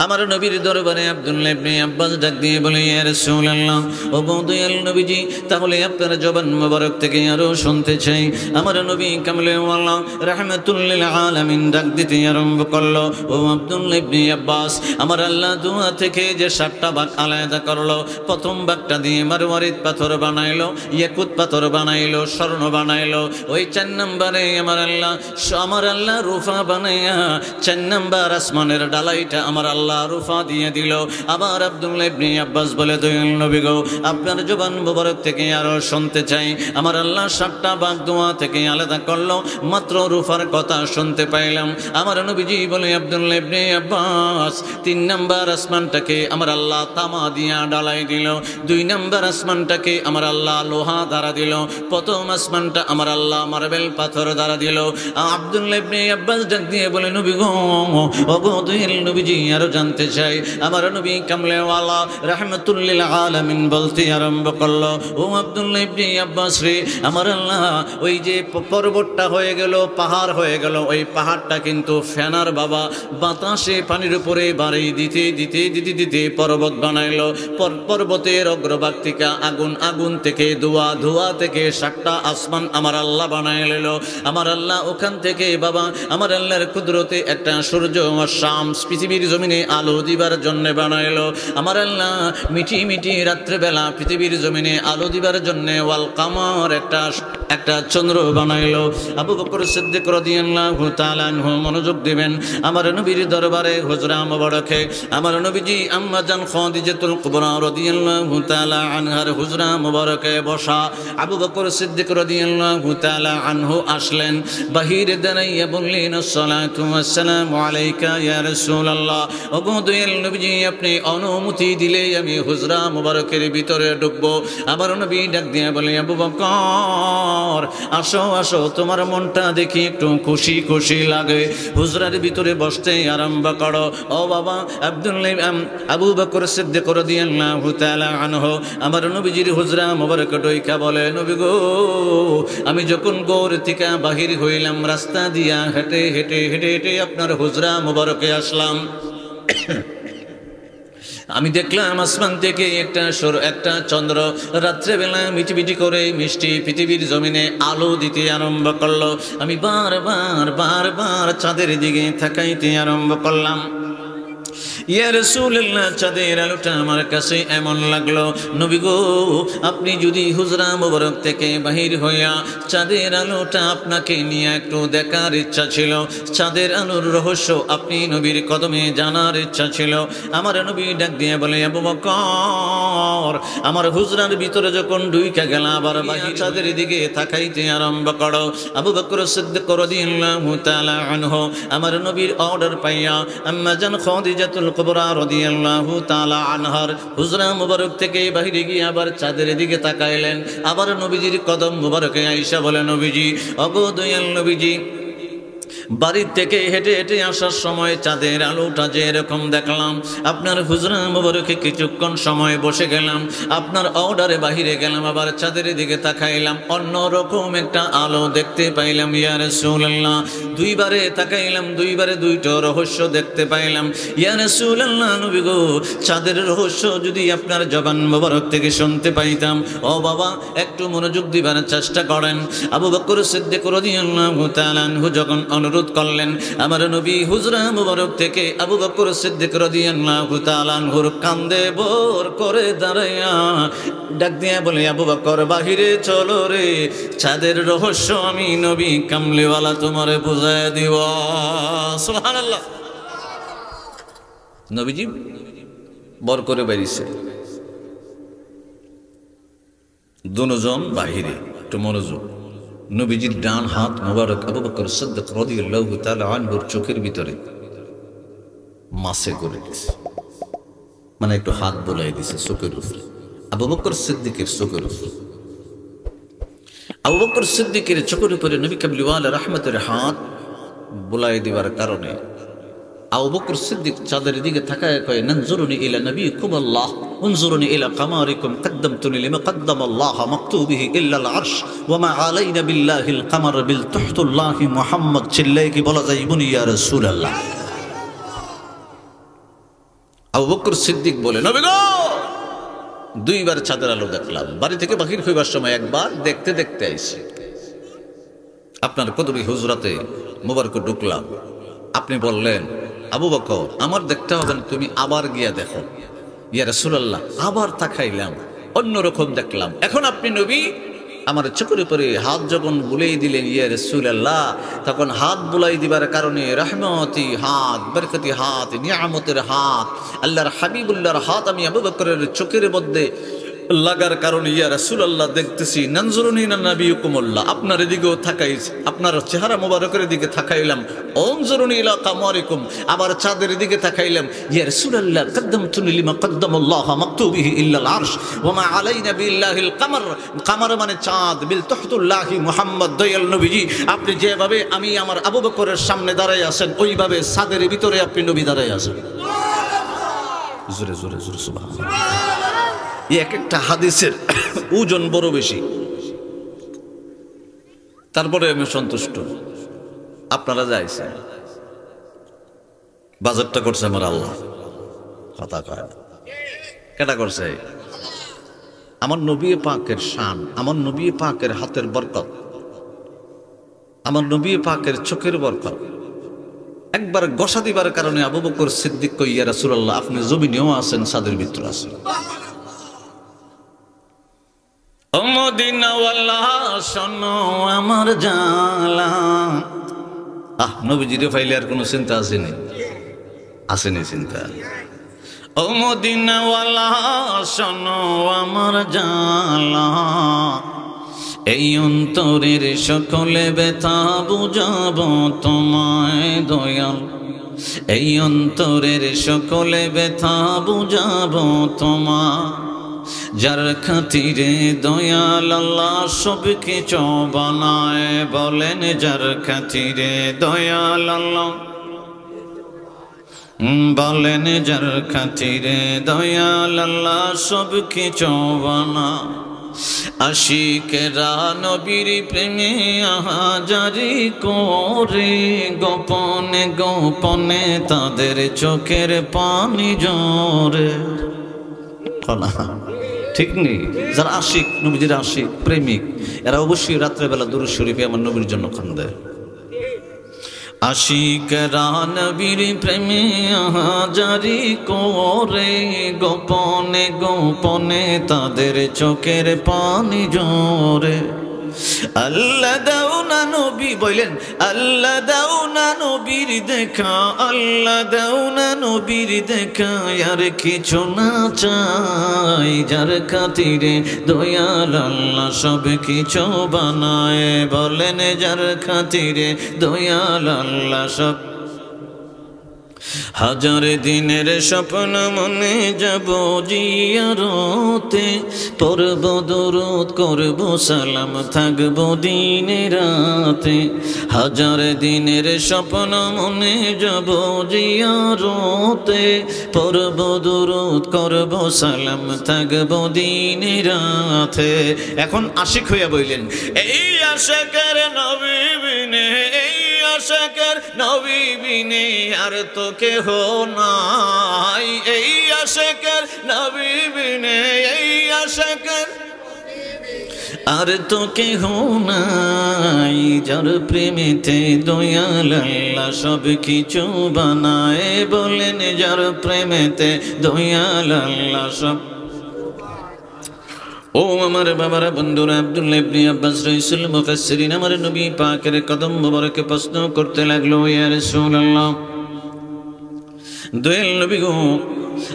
আমার নবীর দরবারে আব্দুল্লাহ ইবনে আব্বাস ডাক দিয়ে বলে ইয়া রাসূলুল্লাহ ও দয়াল নবীজি তাহলে আপনার জবান মোবারক থেকে আরো শুনতে চাই। আমার নবী কামলেওয়ালা রাহমাতুল লিল আলামিন ডাক দিতে আরম্ভ করলো ও আব্দুল্লাহ ইবনে আব্বাস আমার আল্লাহ ধোঁয়া থেকে যে 7টা ভাগ আলাদা করলো, প্রথম ভাগটা দিয়ে মারওয়ারিদ পাথর বানাইলো, ইয়াকুত পাথর বানাইলো, স্বর্ণ বানাইলো। ওই 4 নম্বরে আমার আল্লাহ রূফা বানাইয়া 4 নম্বর আসমানের ডালাইটা আমার আল্লাহ রূফা দিয়ে দিল। আবার আব্দুল্লাহ ইবনে আব্বাস বলে দয়াল নবী গো আপনার জবান মোবারক থেকে আরো শুনতে চাই। আমার আল্লাহ 7টা ভাগ ধোঁয়া থেকে আলাদা করলো, মাত্র রূফার কথা শুনতে পাইলাম। আমার নবীজি বলে আব্দুল্লাহ ইবনে আব্বাস 3 নম্বর আসমানটাকে আমার আল্লাহ তামা দিয়া ডালাই দিল, 2 নম্বর আসমানটাকে আমার আল্লাহ লোহা দ্বারা দিল, প্রথম আসমানটা আমার আল্লাহ মার্বেল পাথর দ্বারা দিল। আব্দুল্লাহ ইবনে আব্বাস ডাক দিয়ে বলে নবী গো ও গো দয়াল নবীজি আরো জানতে চাই। আমার নবী কামলেওয়ালা রাহমাতুল লিল আলামিন বলতে আরম্ভ করলো ও আব্দুল্লাহ ইবনে আব্বাস রে আমার আল্লাহ ওই যে পর্বতটা হয়ে গেল, পাহাড় হয়ে গেল, ওই পাহাড়টা কিন্তু ফেনার বাবা বাতাসে পানির উপরে বাড়ি দিতে দিতে দিতে দিতে পর্বত বানাইলো। পর্বতের অগ্রভাগ থেকে আগুন, আগুন থেকে ধোঁয়া, ধোঁয়া থেকে 7টা আসমান আমার আল্লাহ বানাইল। আমার আল্লাহ ওখান থেকে বাবা আমার আল্লাহর কুদরতে একটা সূর্য শামস পৃথিবীর জমিনে আলো দিবার জন্য বানাইলো। আমার আল্লাহ মিঠি মিঠি রাত্রেবেলা পৃথিবীর জমিনে আলো দিবার জন্য ওয়াল কামার একটা চন্দ্র বানাইলো। আবু বকর সিদ্দিক রাদিয়াল্লাহু তাআলা আনহু মনোযোগ দিবেন আমার নবীর দরবারে হুজরা মুবারকে। আমার নবীজি আম্মা জান খাদিজাতুল কুবরা রাদিয়াল্লাহু তাআলা আনহার হুজরা মুবারকে বসা। আবু বকর সিদ্দিক রাদিয়াল্লাহু তাআলা আনহু আসলেন, বাহিরে দাঁড়াইয়া বললেন আসসালাতু ওয়াসসালামু আলাইকা ইয়া রাসূলুল্লাহ। ওগো দয়াল নবীজি আপনি অনুমতি দিলে আমি হুজরা মুবারকের ভিতরে ঢুকবো। আমার নবী ডাক দিয়ে বলে আবু বকর বকর আসো আসো, তোমার মনটা দেখি একটু খুশি খুশি লাগে, হুজরার ভিতরে বসতে আরম্ভ করো। ও বাবা আবু বকর সিদ্দিক রাদিয়াল্লাহু তাআলা আনহু আমার নবীজির হুজরা মোবারক ডইকা বলে, নবী গো, আমি যখন গৌর থেকে বাহির হইলাম, রাস্তা দিয়া হেঁটে হেঁটে হেঁটে হেঁটে আপনার হুজরা মোবারকে আসলাম, আমি দেখলাম আসমান থেকে একটা চন্দ্র রাত্রেবেলা মিটিমিটি করে মিষ্টি পৃথিবীর জমিনে আলো দিতে আরম্ভ করলো। আমি বারবার বারবার চাঁদের দিকে তাকাইতে আরম্ভ করলাম। ইয়া রাসূলুল্লাহ, চাঁদের আলোটা আমার কাছে এমন লাগলো, নবী গো, আপনি যদি হুজরা মোবারক থেকে বাহির হইয়া চাঁদের আলোটা আপনাকে নিয়ে একটু দেখার ইচ্ছা ছিল, চাঁদের আলোর রহস্য আপনি নবীর কদমে জানার ইচ্ছা ছিল। আমার নবী ডাক দিয়ে বলে, আবু বকর, আমার হুজরার ভিতরে যখন ঢুইকা গেল, আবার বাহির চাঁদের দিকে তাকাইতে আরম্ভ করো। আবু বকর সিদ্দিক রাদিয়াল্লাহু তাআলা আনহু আমার নবীর অর্ডার পাইয়া আম্মা জান খাদিজাতুল কুবরা রাদিয়াল্লাহু তাআলা আনহার হুজরা মুবারক থেকে বাহিরে গিয়ে আবার চাঁদের দিকে তাকাইলেন। আবার নবীজির কদম মুবারকে আয়েশা বলে, নবীজি, ওগো দয়াল নবীজি, বাড়ির থেকে হেঁটে হেঁটে আসার সময় চাঁদের আলোটা যে এরকম দেখলাম, আপনার হুজরা মুবারকে কিছুক্ষণ সময় বসে গেলাম, আপনার অর্ডারে বাহিরে গেলাম, আবার চাঁদের দিকে তাকাইলাম, অন্যরকম একটা আলো দেখতে পাইলাম। ইয়া রাসূলুল্লাহ, দুইবারে তাকাইলাম, দুইবারে দুইটা রহস্য দেখতে পাইলাম। ইয়া রাসূলুল্লাহ, নবী গো, চাঁদের রহস্য যদি আপনার জবান মুবারক থেকে শুনতে পাইতাম। ও বাবা, একটু মনোযোগ দিবার চেষ্টা করেন। আবু বকর সিদ্দিক রাদিয়াল্লাহু তাআলা আনহু যখন অনুরোধ করলেন, আমার নবী হুজরা মুবারক থেকে আবু বকর সিদ্দিক রাদিয়াল্লাহু তাআলা আনহুর কান্দে বোর করে দাঁড়াইয়া ডাক দিয়া বলে, আবু বকর, বাহিরে চলো রে, চাঁদের রহস্য আমি নবী কামলিওয়ালা তোমারে বুঝায় দিব। সুবহানাল্লাহ। নবীজি বর করে বেরিয়েছে, দুজন বাহিরে, একটু মনোযোগ। নবীজির ডান হাত মোবারক আবু বকর সিদ্দিক রাদিয়াল্লাহু তাআলা আনহুর চোখের ভিতরে মাসে করে দিয়েছে, মানে একটু হাত বোলাই দিয়েছে চোখের উপরে, আবু বকর সিদ্দিকের চোখের উপরে। আবু বকর সিদ্দিকের চোখের উপরে নবী কামলিওয়ালা রহমতের হাত বোলাই দেওয়ার কারণে আবু বকর সিদ্দিক চাঁদের দিকে তাকায় কয়, নানজুরুনি ইলা নবিয়িকুম আল্লাহ উনজুরুনি ইলা কামারিকুম কদ্দামতুনি লিমা কদ্দামাল্লাহ মাকতুবিহি ইল্লাল আরশ ওয়া মা আলাইনা বিল্লাহিল কামার বিল তুহতুল্লাহি মুহাম্মদ। চিল্লায় কি বলা যায়, ইবনি ইয়া রাসূলুল্লাহ। আবু বকর সিদ্দিক বলে, নবী গো, দুইবার চাঁদের আলো দেখলাম, বাড়ি থেকে বাহির হইবার সময় একবার, দেখতে দেখতে আইছি আপনার কদমে হুজরাতে মুবারক ঢুকলাম। আপনি বললেন, আবু বকর, আমার দেখতে হবে না, তুমি আবার গিয়া দেখো। ইয়া রাসূলুল্লাহ, আবার তাকাইলাম, অন্যরকম দেখলাম। এখন আপনি নবী আমার চোখের উপরে হাত যখন বুলাই দিলেন, ইয়া রাসূলুল্লাহ, তখন হাত বুলাই দিবার কারণে রহমতি হাত, বরকতি হাত, নিয়ামতের হাত, আল্লাহর হাবিবুল্লাহর হাত আমি আবু বকরের চোখের মধ্যে লাগার কারণে ইয়া রাসূলুল্লাহ দেখতেছি, নানজুরুনি ইলা নবিয়িকুমুল্লাহ, আপনার দিকেও তাকাইছি, আপনার চেহারা মোবারকের দিকে তাকাইলাম। উনজুরুনি ইলা কামারিকুম, আবার চাঁদের দিকে তাকাইলাম। ইয়া রাসূলুল্লাহ, কদ্দামতুনি লিমা কদ্দামাল্লাহ মাকতুবিহি ইল্লাল আরশ ওয়া মা আলাইনা বিল্লাহিল কামার, কামার মানে চাঁদ, বিল তুহতুল্লাহি মুহাম্মদ। দয়াল নবীজি, আপনি যেভাবে আমি আমার আবু বকরের সামনে দাঁড়ায় আছেন, ওইভাবে চাঁদের ভিতরে আপনি নবী দাঁড়ায় আছেন। জোরে জোরে জোরে সুবহানাল্লাহ। এক একটা হাদিসের ওজন বড় বেশি, তারপরে আমি সন্তুষ্ট। আপনারা যাইছেন, বাজারটা করছে আমার আল্লাহ, কথা কয় কেটা করছে? আমার নবী পাকের শান, আমার নবী পাকের হাতের বরকত, আমার নবী পাকের চোখের বরকত। একবার গসা দিবার কারণে আবু বকর সিদ্দিক কই, ইয়া রাসূলুল্লাহ, আপনি জমিনেও আছেন, সাদের ভিতরে আছেন। ও মদিনাওয়ালা, শোনো আমার জালা। নবীজিরে ফাইলে আর কোনো চিন্তা আসেনি, আসেনি চিন্তা। ও মদিনাওয়ালা, শোনো আমার জালা, এই অন্তরের সকলে ব্যথা বুঝাবো তোমায় দয়াল, এই অন্তরের সকলে ব্যথা বুঝাবো তোমায়। যার খাতিরে দয়াল আল্লাহ সব কিছু বানায়, বলেন যার খাতিরে দয়াল আল্লাহ, বলেন যার খাতিরে দয়াল আল্লাহ সব কিছু বানায়। আশিকেরা নবীর প্রেমে আহাজারি করে, গোপনে গোপনে তাদের চোখের পানি ঝরে। ঠিক নেই? যারা আশিক, নবীজির আশিক প্রেমিক, এরা অবশ্যই রাত্রেবেলা দুরূদ শরীফে আমার নবীর জন্য কান্দে। আশিকরা নবীর প্রেমে আহাজারি করে, গোপনে গোপনে তাদের চোখের পানি ঝরে। আল্লাহ দাও না নবী, বললেন আল্লাহ দাও না নবীর দেখা, আল্লাহ দাও না নবীর দেখা, আর কিছু না চাই। যার খাতিরে দয়াল আল্লাহ সব কিছু বানায়, বলেন যার খাতিরে দয়াল আল্লাহ সব। হাজার দিনের স্বপ্ন মনে যাব জিয়ারতে, পড়ব দরুদ করব সালাম থাকব দিনে রাতে। হাজার দিনের স্বপ্ন মনে যাব জিয়ারতে, পড়ব দরুদ করব সালাম থাকব দিনে রাতে। এখন আশিক হইয়া বললেন, এই আশিকের নবী বিনে, এই আশিকের নবী বিনে আর তো কেহ নাই। এই আশিকের নবী বিনে, এই আশিকের আর তো কেহ নাই। যার প্রেমেতে দয়াল আল্লাহ সব কিছু বানায়, বলেন যার প্রেমেতে দয়াল আল্লাহ সব। ও আমার বাবারা, বন্ধুরা, আব্দুল্লাহ ইবনে আব্বাস রাইসুল মুফাসসিরিন আমার নবী পাকের কদম মোবারকে প্রশ্ন করতে লাগলো, ইয়া রাসূলুল্লাহ, দয়াল নবী গো,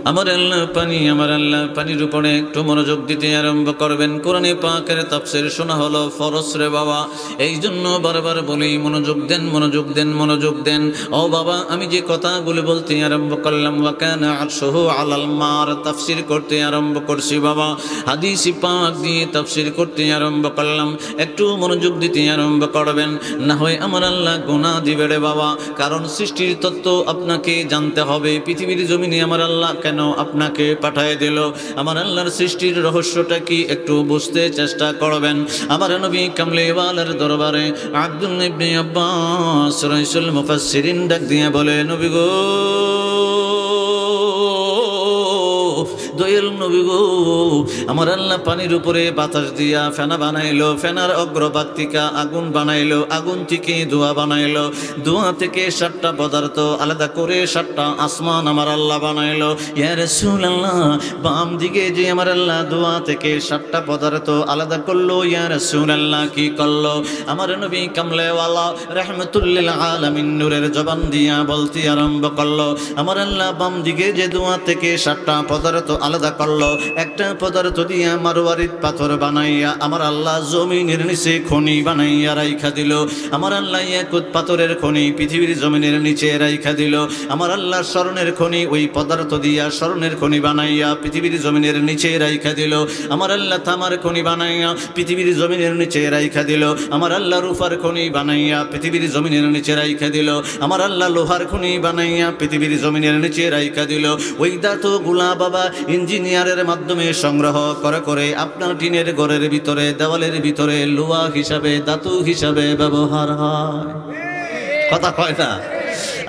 আমার আল্লাহ পানি, আমার আল্লাহ পানির উপরে একটু মনোযোগ দিতে আরম্ভ করবেন। কোরআনে পাকের তাফসীর শোনা হলো ফরজ রে বাবা, এই জন্য বারবার বলি মনোযোগ দেন, মনোযোগ দেন, মনোযোগ দেন। ও বাবা, আমি যে কথাগুলো বলতে আরম্ভ করলাম, ওয়া কানা আরশুহু আলাল মার, তাফসীর করতে আরম্ভ করছি বাবা, হাদিস পাক দিয়ে তাফসীর করতে আরম্ভ করলাম। একটু মনোযোগ দিতে আরম্ভ করবেন, না হয় আমার আল্লাহ গুনাহ দিবে রে বাবা। কারণ সৃষ্টির তত্ত্ব আপনাকে জানতে হবে। পৃথিবীর জমিনে আমার আল্লাহ কেন আপনাকে পাঠিয়ে দিল, আমার আল্লাহর সৃষ্টির রহস্যটা কি একটু বুঝতে চেষ্টা করবেন। আমার নবী কামলিওয়ালার দরবারে আব্দুল্লাহ ইবনে আব্বাস রাইসুল মুফাসসিরিন ডাক দিয়ে বলে, নবী গো, দয়াল নবী গো, আমার আল্লাহ পানির উপরে বাতাস দিয়া ফেনা বানাইলো, ফেনার অগ্রভাগিকা আগুন বানাইলো, আগুন থেকে ধোঁয়া বানাইলো, ধোঁয়া থেকে 7টা পদার্থ আলাদা করে 7টা আসমান আমার আল্লাহ বানাইলো। ইয়া রাসূলুল্লাহ, বাম দিকে যে আমার আল্লাহ ধোঁয়া থেকে 7টা পদার্থ আলাদা করলো, ইয়া রাসূলুল্লাহ কি করলো? আমার নবী কামলেওয়ালা রাহমাতুল লিল আলামিন নূরের জবান দিয়া বলতে আরম্ভ করলো, আমার আল্লাহ বাম দিকে যে ধোঁয়া থেকে 7টা পদার্থ আলাদা করলো, একটা পদার্থ দিয়া মারওয়ারিদ পাথর বানাইয়া আমার আল্লাহ জমিনের নিচে খনি বানাইয়া রাইখা দিল। আমার আল্লাহ ইয়াকুত পাথরের খনি পৃথিবীর জমিনের নিচে রাইখা দিল। আমার আল্লাহ স্বর্ণের খনি ওই পদার্থ দিয়া স্বর্ণের খনি বানাইয়া পৃথিবীর জমিনের নিচে রাইখা দিল। আমার আল্লাহ তামার খনি বানাইয়া পৃথিবীর জমিনের নিচে রাইখা দিল। আমার আল্লাহ রূপার খনি বানাইয়া পৃথিবীর জমিনের নিচে রাইখা দিল। আমার আল্লাহ লোহার খনি বানাইয়া পৃথিবীর জমিনের নিচে রাইখা দিল। ওই ধাতুগুলা বাবা ইঞ্জিনিয়ারের মাধ্যমে সংগ্রহ করে করে আপনার টিনের ঘরের ভিতরে, দেওয়ালের ভিতরে লোহা হিসাবে, ধাতু হিসাবে ব্যবহার হয়। কথা কয় না?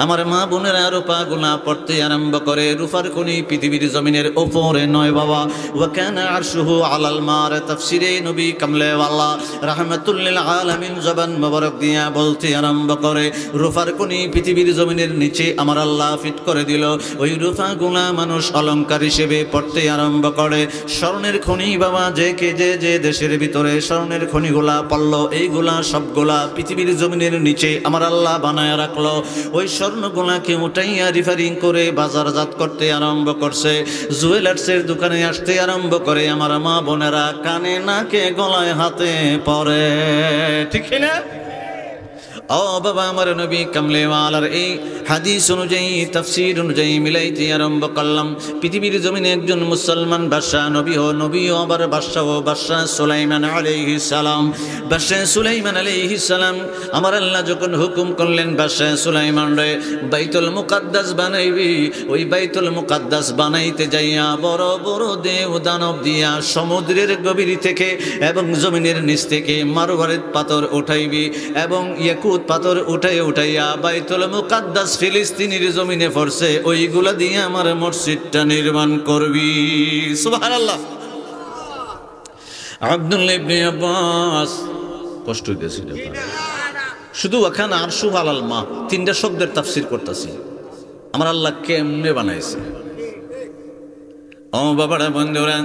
আমার মা বোনেরা রূপা গুলা পড়তে আরম্ভ করে, রূপার খনি পৃথিবীর জমিনের উপরে নয় বাবা। ওয়া কানা আরশুহু আলাল মার, তাফসীরে নবী কামলেওয়ালা রাহমাতুল লিল আলামিন জবান মোবারক দিয়া বলতে আরম্ভ করে, রূপার খনি পৃথিবীর জমিনের নিচে আমার আল্লাহ ফিট করে দিল। ওই রূপা গুলা মানুষ অলংকার হিসেবে পড়তে আরম্ভ করে। স্বর্ণের খনি বাবা যে দেশের ভিতরে স্বর্ণের খনিগুলা পড়লো, এইগুলা সবগুলা পৃথিবীর জমিনের নিচে আমার আল্লাহ বানায় রাখলো। ওই স্বর্ণগুলাকে উঠাইয়া রিফারিং করে বাজারজাত করতে আরম্ভ করছে, জুয়েলার্সের দোকানে আসতে আরম্ভ করে। আমার মা বোনেরা কানে নাকে গলায় হাতে পরে, ঠিক না? ও বাবা আমার নবী কামলেওয়ালার এই হাদিস অনুযায়ী তাফসীর অনুযায়ী মিলাইতে আরম্ভ করলাম। পৃথিবীর জমিনে একজন মুসলমান বাদশা নবীও আবার বাদশাহ সুলাইমান আলাইহিস সালাম। বাদশাহ সুলাইমান আলাইহিস সালাম আমার আল্লাহ যখন হুকুম করলেন বাদশাহ সুলাইমান রে বাইতুল মুকাদ্দাস বানাইবি, ওই বাইতুল মুকাদ্দাস বানাইতে যাইয়া বড় বড় দেব দানব দিয়া সমুদ্রের গভীর থেকে এবং জমিনের নিচ থেকে মারওয়ারের পাথর উঠাইবি এবং ইয়াকুত পাথর উঠাইয়া বাইতুল মুকাদ্দাস ফিলিস্তিনের জমিনে পড়ছে, ওইগুলা দিয়ে আমার মসজিদটা নির্মাণ করবি। সুবহানাল্লাহ। আব্দুল্লাহ ইবনে আব্বাস কষ্ট হইতেছিল, শুধু ওখানে আরশু আলাল মা তিনটা শব্দের তাফসীর করতেছি, আমার আল্লাহ কেমনে বানাইছে। ও বাবারা বন্ধুরা,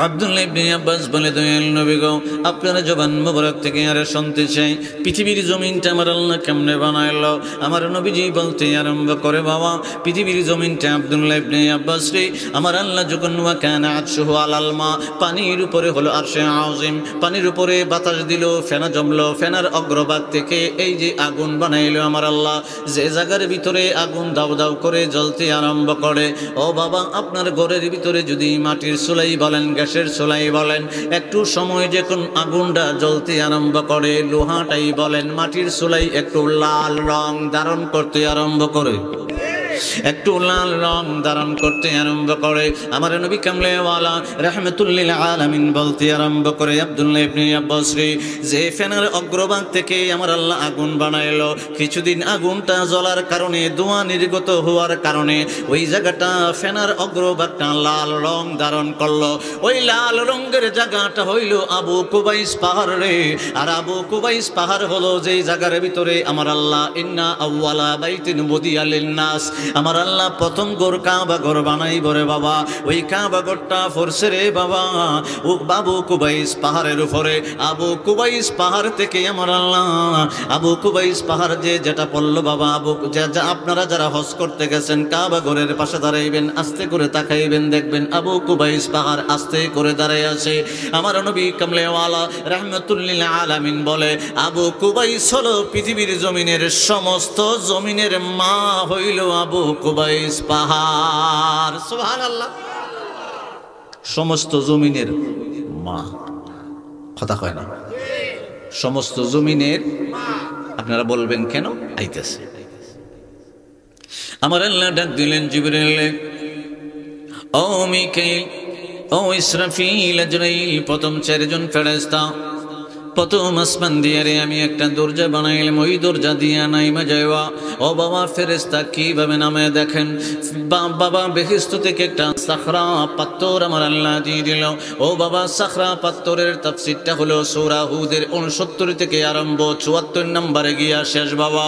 আব্দুল্লাহ ইবনে আব্বাস বলে দয়াল নবী গো আপনারা জবান মোবারক থেকে আর শুনতে চাই পৃথিবীর জমিনটা আমার আল্লাহ কেমনে বানাইলো। আমার নবীজি বলতে আরম্ভ করে বাবা পৃথিবীর জমিনটা আব্দুল্লাহ ইবনে আব্বাস রে আমার আল্লাহ যখন ওয়া কানা আরশুহু আলাল মা পানির উপরে হলো আরশে আযীম, পানির উপরে বাতাস দিল, ফেনা জমলো, ফেনার অগ্রভাগ থেকে এই যে আগুন বানাইলো আমার আল্লাহ, যে জায়গার ভিতরে আগুন দাউ দাউ করে জ্বলতে আরম্ভ করে। ও বাবা আপনার ঘরের ভিতরে যদি মাটির চুলাই বলেন গ্যাসের চুলাই বলেন একটু সময় যখন আগুনটা জ্বলতে আরম্ভ করে, লোহাটাই বলেন মাটির চুলাই একটু লাল রং ধারণ করতে আরম্ভ করে, একটু লাল রং ধারণ করতে আরম্ভ করে। আমার নবী কামলেওয়ালা রাহমাতুল লিল আলামিন বলতে আরম্ভ করে আব্দুল্লাহ ইবনে আব্বাস রে যে ফেনার অগ্রভাগ থেকে আমার আল্লাহ আগুন বানাইলো, কিছুদিন আগুনটা জ্বলার কারণে ধোঁয়া নির্গত হওয়ার কারণে ওই জায়গাটা ফেনার অগ্রভাগটা লাল রং ধারণ করলো। ওই লাল রঙের জায়গাটা হইল আবু কুবাইস পাহাড় রে। আর আবু কুবাইস পাহাড় হলো যেই জায়গার ভিতরে আমার আল্লাহ ইন্না আউওয়ালা বাইতিন বুদিয়া লিন-নাস আমার আল্লাহ প্রথম ঘর কাবা ঘর বানাইব রে বাবা। ওই কাবা ঘরটা ফরছে রে বাবা ও আবু কুবাইস পাহাড়ের উপরে। আবু কুবাইস পাহাড় থেকে আমার আল্লাহ আবু কুবাইস পাহাড় যেটা পড়লো বাবা, আপনারা যারা হজ করতে গেছেন কাবা ঘরের পাশে দাঁড়াইবেন, আস্তে করে তাকাইবেন, দেখবেন আবু কুবাইস পাহাড় আস্তে করে দাঁড়ায় আছে। আমার নবী কামলেওয়ালা রাহমাতুল লিল আলামিন বলে আবু কুবাইস হলো পৃথিবীর জমিনের সমস্ত জমিনের মা হইল আবু কুবাইস পাহাড়। সুবহানাল্লাহ। সমস্ত জমিনের মা, কথা কয় না, সমস্ত জমিনের। আপনারা বলবেন কেন? আইতেছে। আমার আল্লাহ ডাক দিলেন জিবরাইলে, ও মিকাইল, ও ইসরাফিল, আজরাইল, প্রথম চারজন ফেরেশতা প্রথম আসমান দিয়ে রে আমি একটা দরজা বানাইলাম, ওই দরজা দিয়ে নাইমা যাওয়া। ও বাবা ফেরেশতা কিভাবে নামে দেখেন বাবা, বেহেশত থেকে একটা সাখরা পাথর আমার আল্লাহ দিয়ে দিল। ও বাবা সাখরা পাথরের তাফসীরটা হলো সূরা হুদের 69 থেকে আরম্ভ 74 নম্বরে গিয়া শেষ বাবা।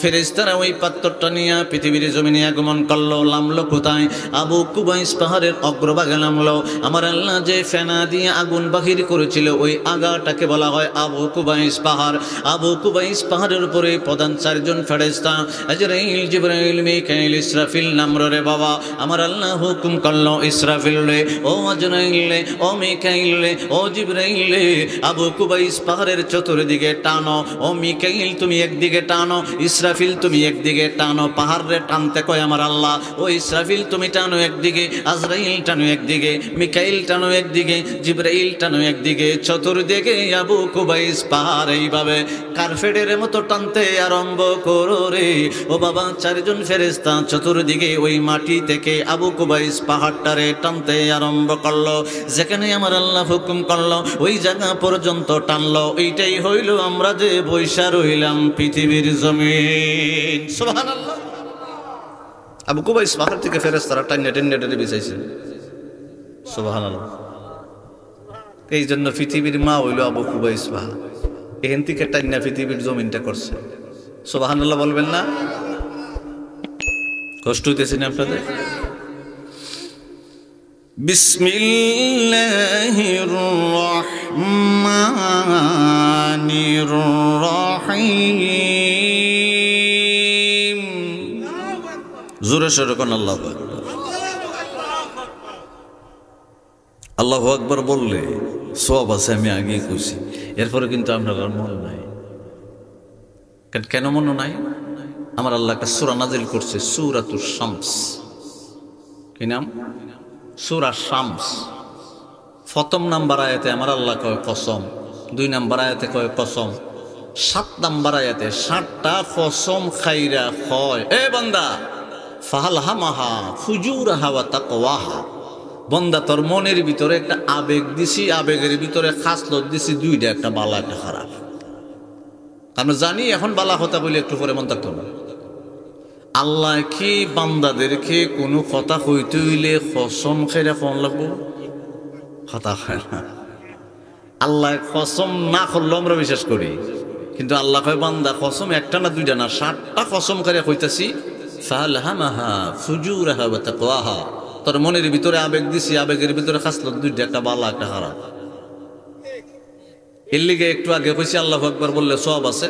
ফেরেশতারা ওই পাথরটা নিয়ে পৃথিবীর জমিনে আগমন করলো। নামলো কোথায়? আবু কুবাইস পাহাড়ের অগ্রভাগে নামলো। আমার আল্লাহ যে ফেনা দিয়ে আগুন বাহির করেছিল ওই আগাটাকে বলা হয় আবু কুবাইস পাহাড়। আবু কুবাইস পাহাড়ের উপরে প্রধান চারজন ফেরেশতা আজরাইল, জিবরাইল, মিকাইল, ইসরাফিল নামলো রে বাবা। আমার আল্লাহ হুকুম করলো ইসরাফিল রে, ও আজরাইল রে, ও মিকাইল রে, ও জিবরাইল রে, আবু কুবাইস পাহাড়ের চতুর্দিকে টানো। ও মিকাইল তুমি একদিকে টানো, ইসরাফিল তুমি একদিকে টানো। পাহাড়ে টানতে কয় আমার আল্লাহ। ও ইসরাফিল তুমি টানো একদিকে, আজরাইল টানো একদিকে, মিকাইল টানো একদিকে, জিবরাইল টানো একদিকে, চতুর্দিকে আবু কুবাইস পাহাড় এইভাবে কার্পেটের মতো টানতে আরম্ভ করো রে। ও বাবা চারজন ফেরেশতা চতুর্দিকে ওই মাটি থেকে আবু কুবাইস পাহাড়টারে টানতে আরম্ভ করলো। যেখানে আমার আল্লাহ হুকুম করলো ওই জায়গা পর্যন্ত টানলো। এইটাই হইল আমরা যে বৈশা রইলাম পৃথিবীর জমিন। সুবহানাল্লাহ। আবু কুবাইস পাহাড় থেকে ফেরেশতারা টাইনে টেনে বিছাইছে। সুবহানাল্লাহ। এই জন্য পৃথিবীর মা হইল আবু কুবাইস পাহাড়। এখান থেকে টাইনা পৃথিবীর জমিনটা করছে। সুবহানাল্লাহ বলবেন না? কষ্ট হইতেছে না আপনাদের? বিসমিল্লাহির রহমানির রহিম। জোরে সোরে কোন আল্লাহু আকবার। আল্লাহু আকবার বললে সওয়াব আছে, আমি আগেই কইছি। এরপরে কিন্তু আপনার আর মনে নাই। কেন মনে নাই? আমার আল্লাহ একটা সূরা নাজিল করছে, সূরাতুশ শামস। কি নাম? সূরা শামস। প্রথম নাম্বার আয়াতে আমার আল্লাহ কয় কসম, 2 নাম্বার আয়াতে কয় কসম, 7 নাম্বার আয়াতে 7টা কসম খাইরা হয়, এ বান্দা ফাহালহামাহা ফুজুরাহা ওয়া তাকওয়াহা, বান্দা তোর মনের ভিতরে একটা আবেগ দিছি, আবেগের ভিতরে খাসলত দিছি 2টা, একটা বালা একটা খারাপ। আমরা জানি এখন বালা কথা বলে একটু পরে মন থাকতো না। আল্লাহ কি বান্দাদেরকে কোনো কথা কইতে হইলে কসম খাইরা কোন লাগবো? কথা হয় না। আল্লাহ কসম না করলে আমরা বিশ্বাস করি, কিন্তু আল্লাহ কয় বান্দা কসম একটা না 2টা না 7টা কসম করে কইতাছি, ফালহামাহা ফুজুরাহা ওয়া তাকওয়াহা, তোর মনের ভিতরে আবেগ দিছি, আবেগের ভিতরে খাসলত 2টা, একটা ভালো একটা খারাপ। এর লিগে একটু আগে কইছি আল্লাহু আকবার বললে সওয়াব আছে,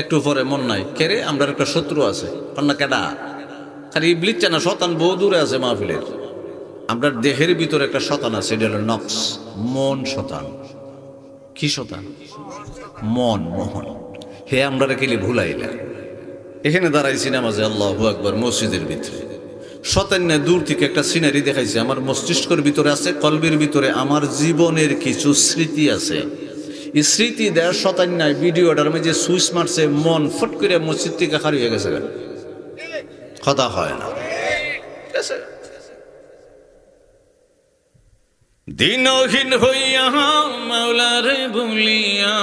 একটু পরে মন নাই, কেরে আমরা একটা শত্রু আছে, কন্যা কেডা? খালি ইবলিস না, শয়তান বহু দূরে আছে মাহফিলের। আমরা দেহের ভিতরে একটা শয়তান আছে, এটা হলো নফস, মন শয়তান। কি শয়তান? মন, মোহন। হে আমরা রেখে ভুলাইলা। এখানে দাঁড়াইছি নামাজে, আল্লাহু আকবার, মসজিদের ভিতরে শয়তান না দূর থেকে একটা সিনারি দেখাইছে। আমার মস্তিষ্কের ভিতরে আছে, কলবের ভিতরে আমার জীবনের কিছু স্মৃতি আছে। এই স্মৃতি দেওয়ার শয়তান নাই, ভিডিওটার মধ্যে সুইচ মারছে, মন ফট করে মসজিদ থেকে খালি হয়ে গেছে, কথা হয় না। দিনহীন হইয়া মাওলারে ভুলিয়া,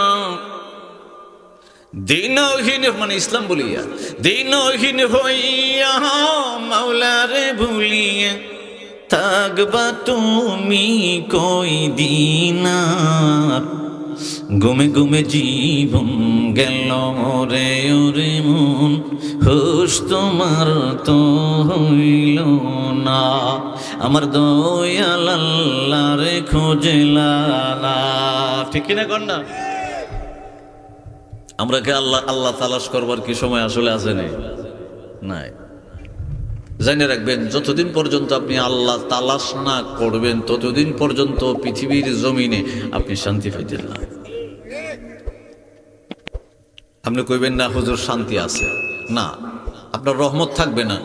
দিনহীন মানে ইসলাম বলিয়া, দিনহীন হইয়া মাওলারে ভুলিয়া থাকবা তুমি কই দিনার, ঘুমে ঘুমে জীবন গেল রে ওরে মন, হুশ তোমার তো হইল না, আমার দয়াল আল্লাহরে খোঁজলা। ঠিক কিনা কর না? আমরা কি আল্লাহ আল্লাহ তালাশ করবার কি সময় আসলে আছে নাই? জেনে রাখবেন, যতদিন পর্যন্ত আপনি আল্লাহ তালাশ না করবেন ততদিন পর্যন্ত পৃথিবীর জমিনে আপনি শান্তি পাইতেন না। আপনি কইবেন না হুজুর শান্তি আছে, না, আপনার রহমত থাকবে না,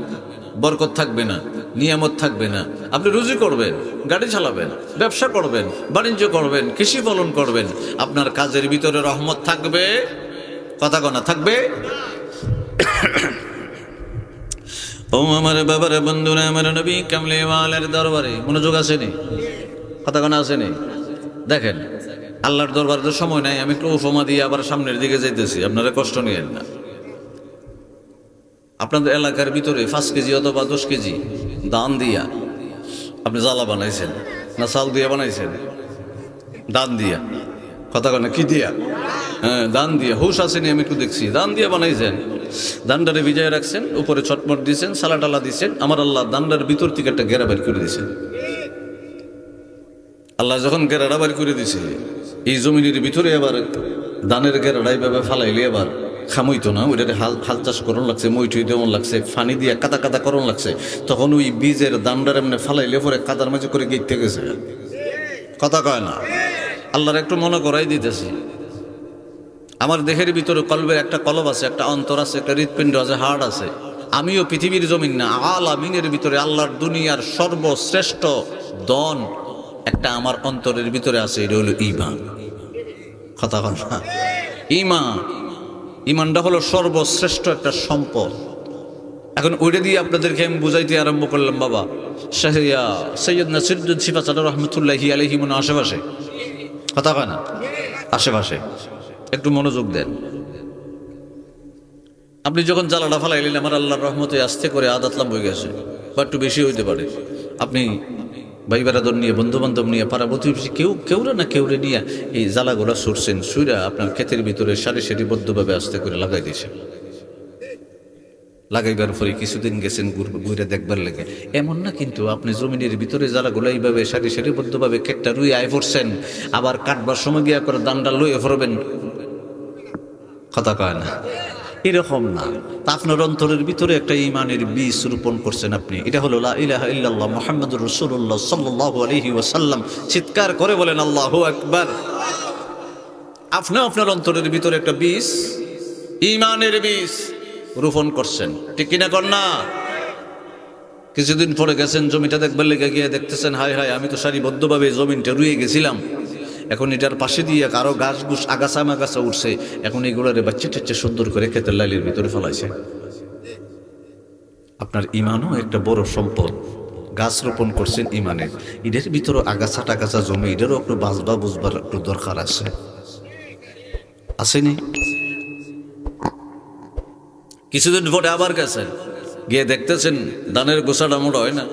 বরকত থাকবে না, নিয়ামত থাকবে না। আপনি রুজি করবেন, গাড়ি চালাবেন, ব্যবসা করবেন, বাণিজ্য করবেন, কৃষি পালন করবেন, আপনার কাজের ভিতরে রহমত থাকবে, কথা কনা থাকবে। ও আমার বাবার বন্ধুরা, আমার নবী কামলে ওয়ালার দরবারে মনোযোগ আসেনি, কথা কনা আসেনি। দেখেন আল্লাহর দরবারে তো সময় নাই, আমি একটু উপমা দিয়ে আবার সামনের দিকে যাইতেছি, আপনারা কষ্ট নিয়েন না। আপনাদের এলাকার ভিতরে 5 কেজি অথবা 10 কেজি দান দিয়া আপনি জ্বালা বানাইছেন না চাল দিয়া বানাইছেন? দান দিয়া, কথা কনা কি দিয়া? হ্যাঁ, দান দিয়া। হুশ আসেনি, আমি একটু দেখছি, দান দিয়া বানাইছেন। দানটারে ভিজায় রাখছেন, উপরে ছটমট দিয়েছেন, সালাটালা দিচ্ছেন। আমার আল্লাহ দানটার ভিতর থেকে একটা গেরা বের করে দিয়েছেন। আল্লাহ যখন গেরাটা বের করে দিছে, এই জমিনের ভিতরে আবার দানের গেরাটা এইভাবে ফালাইলে আবার খামইতো না, ওইটাতে হাল চাষ করন লাগছে, মইঠুই দেওয়ান লাগছে, ফানি দিয়া কাদা কাদা করন লাগছে। তখন ওই বীজের দানটার এমনি ফালাইলে পরে কাদার মাঝে করে গেইতে গেছে, কথা কয় না। আল্লাহর একটু মনে করাই দিতেছি, আমার দেহের ভিতরে কলবের একটা কলব আছে, একটা অন্তর আছে, একটা হৃৎপিণ্ড আছে, হার্ট আছে। আমিও পৃথিবীর জমিন না, আলামিনের ভিতরে আল্লাহর দুনিয়ার সর্বশ্রেষ্ঠ দন একটা আমার অন্তরের ভিতরে আছে, এটা হলো ঈমান। কথা বল না, ঈমান। ঈমানটা হলো সর্বশ্রেষ্ঠ একটা সম্পদ। এখন ওইটা দিয়ে আপনাদেরকে আমি বুঝাইতে আরম্ভ করলাম। বাবা সৈয়দ নাসিরুদ্দিন সিফাত রহমতুল্লাহি আলাইহি মনে আশেপাশে, কথা কয় না, আশেপাশে একটু মনোযোগ দেন। আপনি যখন জ্বালাটা ফালাইলেন, আমার আল্লাহর রহমতে আস্তে করে আদাতলাম হয়ে গেছে, বা একটু বেশি হইতে পারে। আপনি ভাই বেড়াদর নিয়ে, বন্ধু বান্ধব নিয়ে, পাড়া প্রতিবেশী কেউরে না কেউরে নিয়ে এই জ্বালাগুলা সরছেন, সুইরা আপনার ক্ষেতের ভিতরে সারি সারিবদ্ধভাবে আস্তে করে লাগাই দিয়েছেন। লাগাইবার পরে কিছুদিন গেছেন ঘুরে দেখবার লেগে, এমন না কিন্তু আপনি জমিনের ভিতরে জ্বালাগুলো এইভাবে সারি সারিবদ্ধভাবে কেকটা রুই আয় পড়ছেন, আবার কাটবার সময় গিয়া করে দানটা লইয়ে পড়বেন, কথা কয় না, এরকম না। তা আপনার অন্তরের ভিতরে একটা ঈমানের বীজ রোপণ করছেন আপনি। এটা হলো লা ইলাহা ইল্লাল্লাহ মুহাম্মাদুর রাসূলুল্লাহ সাল্লাল্লাহু আলাইহি ওয়াসাল্লাম। চিৎকার করে বলেন আল্লাহু আকবার। আপনি আপনার অন্তরের ভিতরে একটা বীজ ইমানের বীজ রোপণ করছেন, ঠিক কিনা কর না? কিছুদিন পরে গেছেন জমিটা দেখবার লেগে, গিয়ে দেখতেছেন হায় হায় আমি তো সারিবদ্ধভাবে জমিনটা রুয়ে গেছিলাম, এখন এটার পাশে দিয়ে কারো গাছ গুছ আগাছা মাগাছা উঠছে, এখন এগুলোরে বাচ্চা টাচ্চা সুন্দর করে ক্ষেতের লাইলের ভিতরে ফেলাইছে। আপনার ইমানও একটা বড় সম্পদ, গাছ রোপণ করছেন ইমানের, এটার ভিতরে আগাছা টাগাছা জমি, এটারও একটু বাঁচবা বুঝবার একটু দরকার আছে, আসেনি? কিছুদিন পরে আবার গেছেন, গিয়ে দেখতেছেন ধানের গোছাটা মোটা হয় না,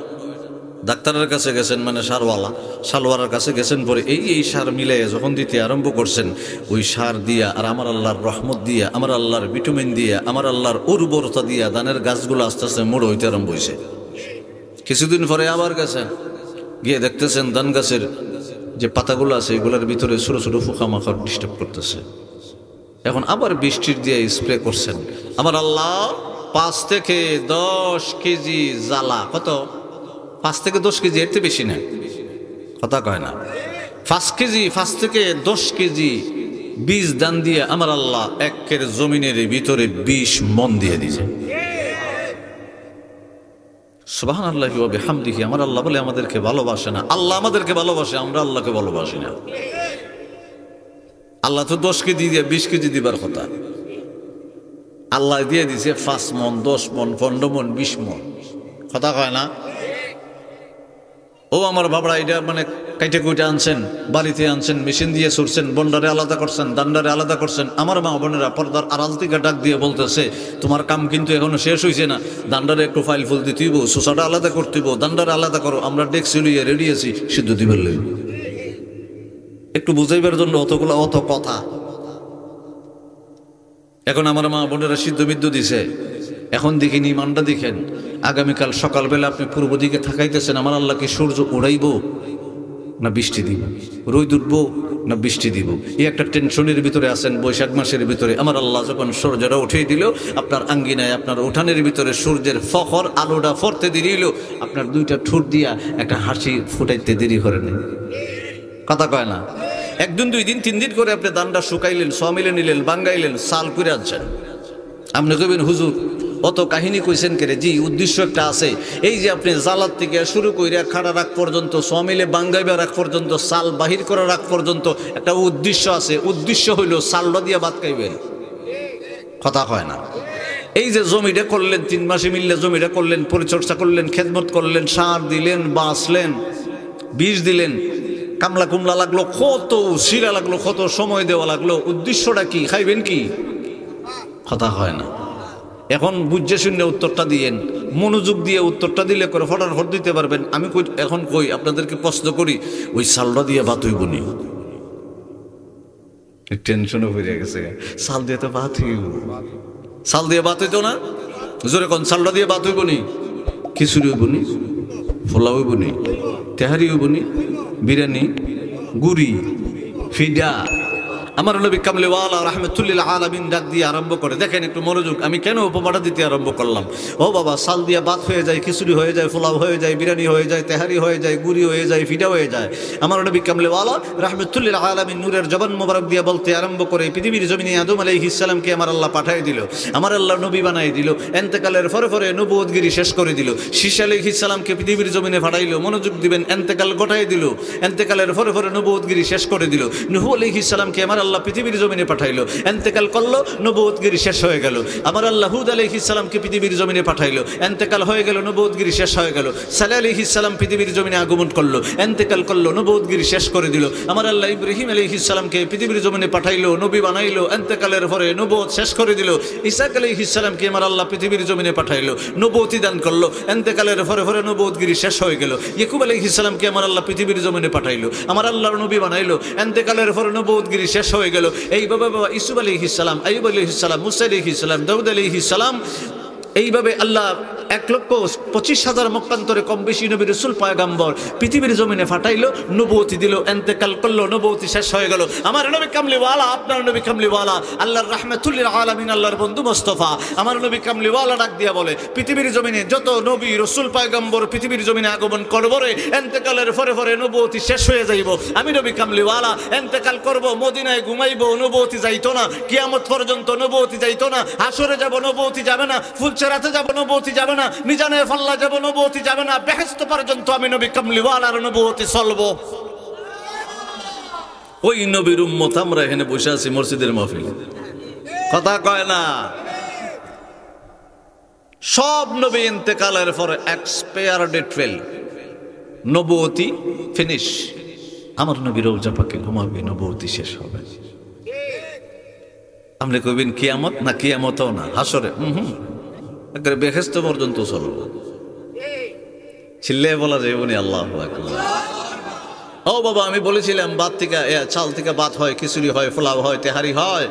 ডাক্তারের কাছে গেছেন, মানে সারওয়ালার কাছে গেছেন, পরে এই সার মিলে যখন দিতে আরম্ভ করছেন, ওই সার দিয়া আর আমার আল্লাহর রহমত দিয়া, আমার আল্লাহর ভিটামিন দিয়া, আমার আল্লাহর উর্বরতা দিয়া ধানের গাছগুলো আস্তে আস্তে মোড় হইতে আরম্ভ হয়েছে। কিছুদিন পরে আবার গেছেন, গিয়ে দেখতেছেন ধান গাছের যে পাতাগুলো আছে এগুলোর ভিতরে ছোট ছোট পোকামাকড় ডিস্টার্ব করতেছে। এখন আবার বৃষ্টির দিয়ে স্প্রে করছেন। আমার আল্লাহ 5 থেকে 10 কেজি জ্বালা, কত 5 থেকে 10 কেজি, এর বেশি না, কথা কয় না, 5 থেকে 10 কেজি বীজ দান দিয়ে আমার আল্লাহ একের জমিনের ভিতরে 20 মন দিয়ে দিয়েছে। সুবহানাল্লাহি ওয়া বিহামদিহি। আমার আল্লাহ বলে আমাদেরকে ভালোবাসে না, আল্লাহ আমাদেরকে ভালোবাসে, আমরা আল্লাহকে ভালোবাসি না। আল্লাহ তো 10 কেজি দিয়ে 20 কেজি দিবার কথা, আল্লাহ দিয়ে দিছে 5 মন, 10 মন, 15 মন, 20 মন, কথা কয় না? ও আমার বাবরা, এটা মানে কাইটে কুইটে আনছেন, বাড়িতে আনছেন, মেশিন দিয়ে ছুটছেন, বন্ডারে আলাদা করছেন, দান্ডারে আলাদা করছেন। আমার মা বোনেরা পর্দার আড়াল থেকে ডাক দিয়ে বলতেছে, তোমার কাম কিন্তু এখনো শেষ হয়েছে না, দান্ডারে একটু ফাইল ফুল দিতেইব, সোসাটা আলাদা করতেইব, দান্ডারে আলাদা করো। আমরা ডেক্সি লইয়ে রেডি আছি সিদ্ধ দিবার লই, একটু বুঝাইবার জন্য অত কথা। এখন আমার মা বোনেরা সিদ্ধ বিদ্যুৎ দিছে, এখন দেখিন ইমানটা দেখেন। আগামীকাল সকালবেলা আপনি পূর্ব দিকে থাকাইতেছেন, আমার আল্লাহ কি সূর্য উড়াইব না বৃষ্টি দিব, রোদ উঠবো না বৃষ্টি দিব, এই একটা টেনশনের ভিতরে আছেন। বৈশাখ মাসের ভিতরে আমার আল্লাহ যখন সূর্যটা উঠিয়ে দিল, আপনার আঙ্গিনায় আপনার উঠানের ভিতরে সূর্যের ফখর আলোটা ফরতে দিল, আপনার 2টা ঠোঁট দিয়া একটা হাসি ফুটাইতে দেরি করে নেই, কথা কয় না? 1 দিন 2 দিন 3 দিন করে আপনি দানটা শুকাইলেন, সমিলে নিলেন, বাঙ্গাইলেন, সাল করে আনছেন। আপনি কইবেন হুজুর অত কাহিনী কইছেন কেরে? জি, উদ্দেশ্য একটা আছে। এই যে আপনি জালাত থেকে শুরু কইরা খাড়া রাখ পর্যন্ত, সমিলে বাঙ্গাইবার রাখ পর্যন্ত, সাল বাহির করার রাখ পর্যন্ত একটা উদ্দেশ্য আছে। উদ্দেশ্য হইল সালটা দিয়ে ভাত খাইবেন, কথা কয় না? এই যে জমিটা করলেন, 3 মাসে মিললে জমিটা করলেন, পরিচর্যা করলেন, খেদমত করলেন, সার দিলেন, বাঁচলেন, বীজ দিলেন, কামলা কুমলা লাগলো, কত শিরা লাগলো, কত সময় দেওয়া লাগলো। উদ্দেশ্যটা কি? খাইবেন কি? কথা হয় না। এখন বুঝে শুনে উত্তরটা দিয়েন, মনোযোগ দিয়ে উত্তরটা দিলে করে ফটাফট দিতে পারবেন। আমি এখন কই আপনাদেরকে প্রশ্ন করি, ওই সালটা দিয়ে ভাত হইব নি? টেনশনও হয়ে গেছে, সাল দিয়ে তো ভাত হইব, সাল দিয়ে ভাত হইতো না? জোরে কোন, সালটা দিয়ে ভাত হইব নি? খিচুড়ি হইব নি? ফোলা হইব নি? তেহারি হইব নি? বিরিয়ানি, গুড়ি, ফিডা। আমার নবী কামলিওয়ালা রাহমাতুল্লিল আলামিন ডাক দিয়ে আরম্ভ করে, দেখেন একটু মনোযোগ, আমি কেন উপমাটা দিতে আরম্ভ করলাম। ও বাবা, সাল দিয়ে ভাত হয়ে যায়, খিচুড়ি হয়ে যায়, পোলাও হয়ে যায়, বিরিয়ানি হয়ে যায়, তেহারি হয়ে যায়, গুড়ি হয়ে যায়, ফিডা হয়ে যায়। আমার নবী কামলিওয়ালা রাহমাতুল্লিল আলামিন নূরের জবান মোবারক দিয়ে বলতে আরম্ভ করে, পৃথিবীর জমিনে আদম আলাইহিস সালামকে আমার আল্লাহ পাঠিয়ে দিল, আমার আল্লাহ নবী বানাই দিল, এন্তেকালের পরে পরে নবুয়তগিরি শেষ করে দিল। শীশ আলাইহিস সালামকে পৃথিবীর জমিনে পাঠাইলো, মনোযোগ দিবেন, এন্তেকাল ঘটাই দিল, এন্তেকালের পরে পরে নবুয়তগিরি শেষ করে দিল। নূহ আলাইহিস সালামকে আমার আল্লাহ পৃথিবীর জমিনে পাঠাইলো, এন্তেকাল করলো, নবুয়তগিরি শেষ হয়ে গেল। আমার আল্লাহ হুদ আলাইহিস সালামকে পৃথিবীর জমিনে পাঠাইলো, এন্তেকাল হয়ে গেল, নবুয়তগিরি শেষ হয়ে গেল। সালেহ আলাইহিস সালাম পৃথিবীর জমিনে আগমন করলো, এন্তেকাল করলো, নবুয়তগিরি শেষ করে দিল। আমার আল্লাহ ইব্রাহিম আলাইহিস সালামকে পৃথিবীর জমিনে পাঠাইলো, নবী বানাইলো, এন্তেকালের পরে নবুয়ত শেষ করে দিল। ইসা আলাইহিস সালামকে আমার আল্লাহ পৃথিবীর জমিনে পাঠাইলো, নবুয়তি দান করলো, এন্তেকালের পরে পরে নবুয়তগিরি শেষ হয়ে গেল। ইয়াকুব আলাইহিস সালামকে আমার আল্লাহ পৃথিবীর জমিনে পাঠাইলো, আমার আল্লাহর নবী বানাইলো, এন্তেকালের পরে নবুয়তগিরি শেষ হয়ে গেল। এইভাবে বাবা ইসুফ আলাইহিস সালাম, আইয়ুব আলাইহিস সালাম, মুসা আলাইহিস সালাম, দাউদ আলাইহিস সালাম, এইভাবে আল্লাহ 1,25,000 মক্কান্তরে কম বেশি নবী রাসূল পয়গম্বর পৃথিবীর জমিনে ফাটাইলো, নবুয়তি দিল, ইন্তেকাল করলো, নবুয়তি শেষ হয়ে গেল। আমার নবী কামলিওয়ালা, আপনার নবী কামলিওয়ালা, আল্লাহর রাহমাতুল লিল আলামিন, আল্লাহর বন্ধু মুস্তাফা, আমার নবী কামলিওয়ালা ডাক দিয়া বলে, পৃথিবীর জমিনে যত নবী রাসূল পয়গম্বর পৃথিবীর জমিনে আগমন করবে রে, ইন্তেকালের পরে পরে নবুয়তি শেষ হয়ে যাইব। আমি নবী কামলিওয়ালা ইন্তেকাল করব, মদিনায় ঘুমাইবো, নবুয়তি যাইতো না, কিয়ামত পর্যন্ত নবুয়তি যাইতো না, হাসরে যাব নবুয়তি যাবে না, ফুলসেরাতে যাব নবুয়তি যাবে না, মিজানে ফাল্লা যাব নবুয়তি যাবে না, বেহেশত পর্যন্ত আমি নবী কামলিওয়ালার নবুয়তি চলবো। ওই নবীর উম্মত আমরা এখানে বসে আছি মসজিদের মাহফিলে, কথা কয় না। সব নবী ইন্তেকালের পরে এক্সপায়ার ডেট ফেল, নবুয়তি ফিনিশ। আমার নবী রওজা পাকে ঘুমাবে, নবুয়তি শেষ হবে। আপনি কইবেন কিয়ামত না, কিয়ামতও না, হাসরে একবারে বেহেশত পর্যন্ত চলবো। চিল্লে বলা যায় উনি আল্লাহু আকবার। ও বাবা, আমি বলেছিলাম ভাত থেকে চাল থেকে ভাত হয়, খিচুড়ি হয়, পোলাও হয়, তেহারি হয়,